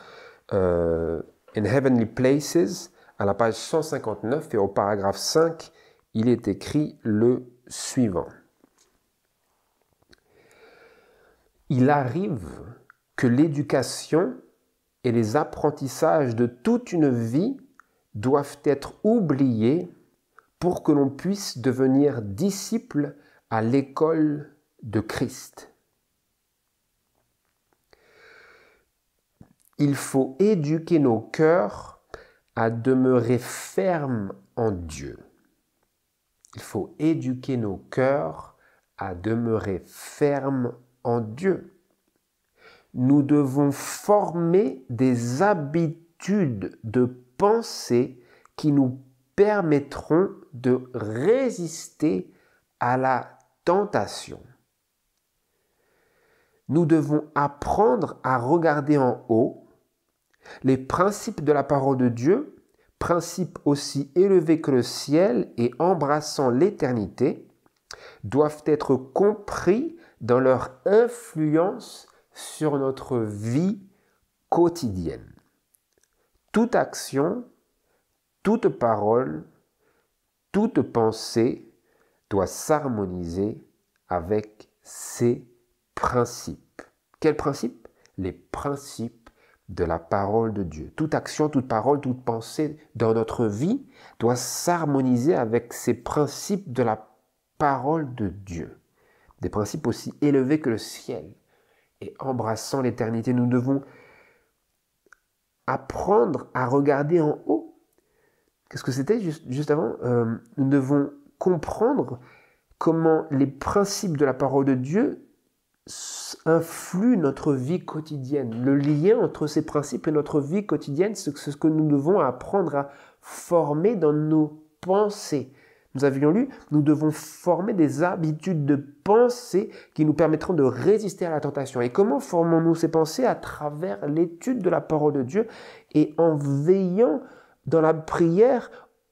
In Heavenly Places, à la page 159 et au paragraphe 5, il est écrit le suivant. Il arrive que l'éducation et les apprentissages de toute une vie doivent être oubliés pour que l'on puisse devenir disciple à l'école de Christ. Il faut éduquer nos cœurs à demeurer fermes en Dieu. Il faut éduquer nos cœurs à demeurer fermes en Dieu. Nous devons former des habitudes de pensée qui nous permettront de résister à la tentation. Nous devons apprendre à regarder en haut. Les principes de la parole de Dieu, principes aussi élevés que le ciel et embrassant l'éternité, doivent être compris dans leur influence sur notre vie quotidienne. Toute action, toute parole, toute pensée doit s'harmoniser avec ces principes. Quels principes? Les principes de la parole de Dieu. Toute action, toute parole, toute pensée dans notre vie doit s'harmoniser avec ces principes de la parole de Dieu. Des principes aussi élevés que le ciel et embrassant l'éternité. Nous devons apprendre à regarder en haut. Qu'est-ce que c'était juste avant? Nous devons comprendre comment les principes de la parole de Dieu influe notre vie quotidienne. Le lien entre ces principes et notre vie quotidienne, c'est ce que nous devons apprendre à former dans nos pensées. Nous avions lu, nous devons former des habitudes de pensée qui nous permettront de résister à la tentation. Et comment formons-nous ces pensées? À travers l'étude de la parole de Dieu et en veillant dans la prière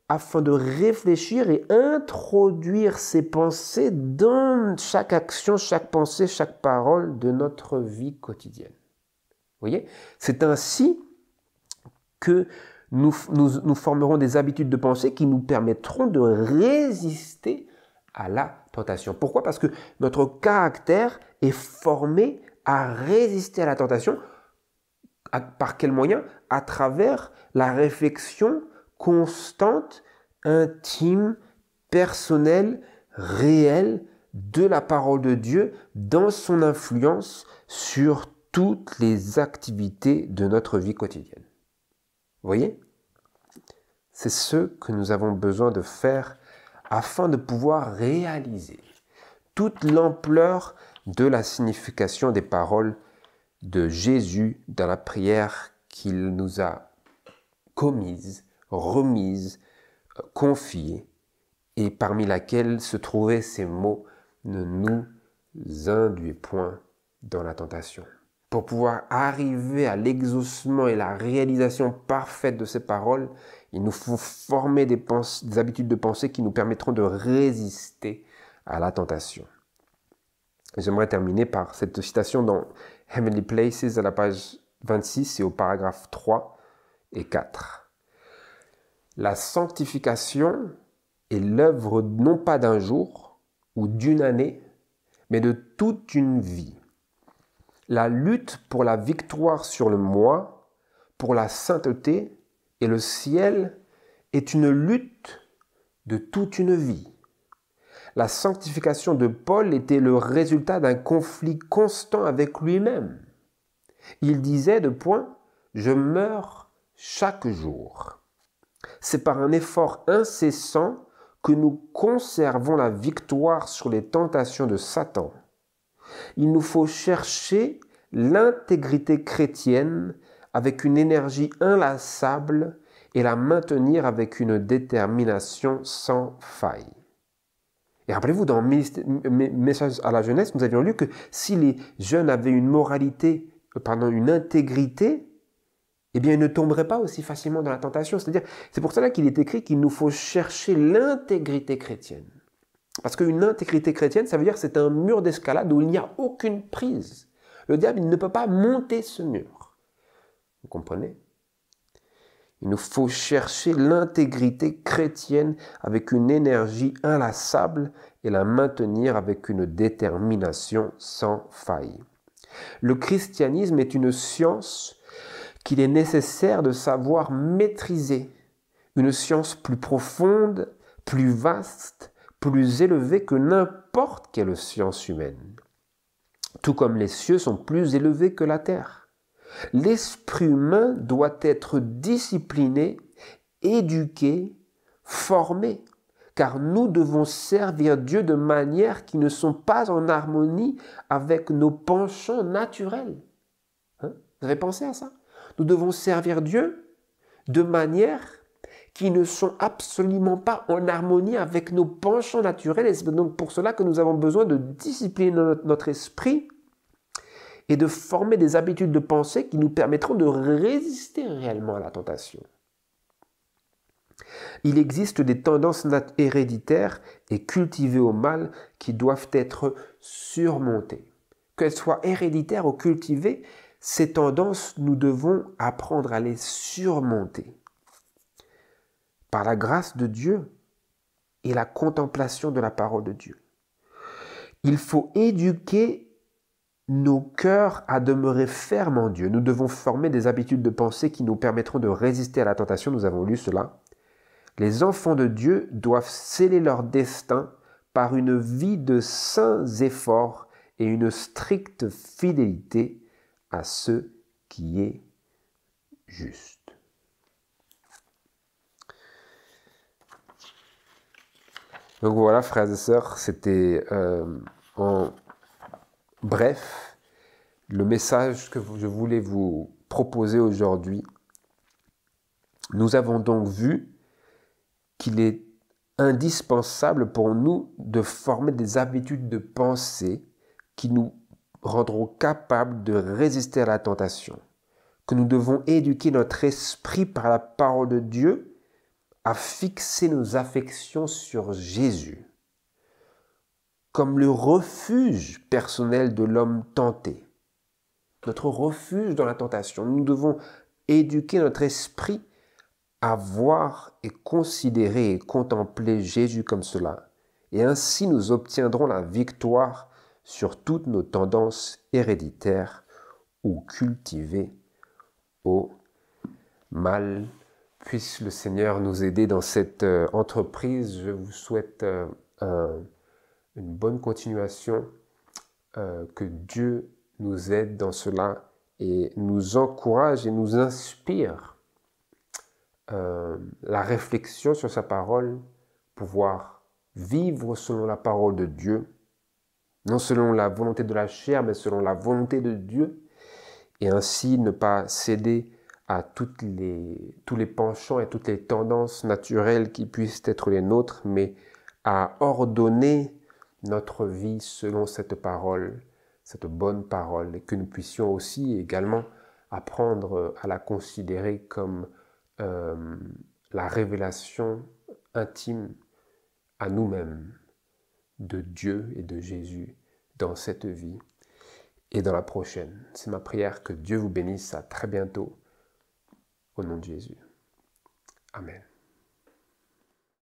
afin de réfléchir et introduire ces pensées dans chaque action, chaque pensée, chaque parole de notre vie quotidienne. Vous voyez? C'est ainsi que nous formerons des habitudes de pensée qui nous permettront de résister à la tentation. Pourquoi? Parce que notre caractère est formé à résister à la tentation. Par quel moyen? À travers la réflexion constante, intime, personnelle, réelle de la parole de Dieu dans son influence sur toutes les activités de notre vie quotidienne. Vous voyez? C'est ce que nous avons besoin de faire afin de pouvoir réaliser toute l'ampleur de la signification des paroles de Jésus dans la prière qu'il nous a commise, remise, confiée, et parmi laquelle se trouvaient ces mots « ne nous induis point dans la tentation ». Pour pouvoir arriver à l'exaucement et la réalisation parfaite de ces paroles, il nous faut former des habitudes de pensée qui nous permettront de résister à la tentation. J'aimerais terminer par cette citation dans Heavenly Places à la page 26 et au paragraphe 3 et 4. La sanctification est l'œuvre non pas d'un jour ou d'une année, mais de toute une vie. La lutte pour la victoire sur le moi, pour la sainteté et le ciel est une lutte de toute une vie. La sanctification de Paul était le résultat d'un conflit constant avec lui-même. Il disait de point « Je meurs chaque jour ». C'est par un effort incessant que nous conservons la victoire sur les tentations de Satan. Il nous faut chercher l'intégrité chrétienne avec une énergie inlassable et la maintenir avec une détermination sans faille. Et rappelez-vous, dans Message à la jeunesse, nous avions lu que si les jeunes avaient une une intégrité, eh bien, ils ne tomberaient pas aussi facilement dans la tentation. C'est pour cela qu'il est écrit qu'il nous faut chercher l'intégrité chrétienne. Parce qu'une intégrité chrétienne, ça veut dire que c'est un mur d'escalade où il n'y a aucune prise. Le diable, il ne peut pas monter ce mur. Vous comprenez ? Il nous faut chercher l'intégrité chrétienne avec une énergie inlassable et la maintenir avec une détermination sans faille. Le christianisme est une science qu'il est nécessaire de savoir maîtriser. Une science plus profonde, plus vaste, plus élevée que n'importe quelle science humaine. Tout comme les cieux sont plus élevés que la terre. L'esprit humain doit être discipliné, éduqué, formé, car nous devons servir Dieu de manière qui ne sont pas en harmonie avec nos penchants naturels. Vous avez pensé à ça? Nous devons servir Dieu de manière qui ne sont absolument pas en harmonie avec nos penchants naturels. Et c'est donc pour cela que nous avons besoin de discipliner notre esprit et de former des habitudes de pensée qui nous permettront de résister réellement à la tentation. Il existe des tendances héréditaires et cultivées au mal qui doivent être surmontées. Qu'elles soient héréditaires ou cultivées, ces tendances, nous devons apprendre à les surmonter. Par la grâce de Dieu et la contemplation de la parole de Dieu. Il faut éduquer nos cœurs à demeurer fermes en Dieu. Nous devons former des habitudes de pensée qui nous permettront de résister à la tentation. Nous avons lu cela. Les enfants de Dieu doivent sceller leur destin par une vie de saints efforts et une stricte fidélité à ce qui est juste. Donc voilà, frères et sœurs, c'était en bref le message que je voulais vous proposer aujourd'hui. Nous avons donc vu qu'il est indispensable pour nous de former des habitudes de pensée qui nous rendront capables de résister à la tentation, que nous devons éduquer notre esprit par la parole de Dieu à fixer nos affections sur Jésus, comme le refuge personnel de l'homme tenté, notre refuge dans la tentation. Nous devons éduquer notre esprit à voir et considérer et contempler Jésus comme cela, et ainsi nous obtiendrons la victoire sur toutes nos tendances héréditaires ou cultivées au mal. Puisse le Seigneur nous aider dans cette entreprise. Je vous souhaite une bonne continuation, que Dieu nous aide dans cela et nous encourage et nous inspire la réflexion sur sa parole, pouvoir vivre selon la parole de Dieu, non selon la volonté de la chair, mais selon la volonté de Dieu, et ainsi ne pas céder à tous les penchants et toutes les tendances naturelles qui puissent être les nôtres, mais à ordonner notre vie selon cette parole, cette bonne parole, et que nous puissions aussi également apprendre à la considérer comme la révélation intime à nous-mêmes de Dieu et de Jésus dans cette vie et dans la prochaine. C'est ma prière, que Dieu vous bénisse. À très bientôt. Au nom de Jésus. Amen.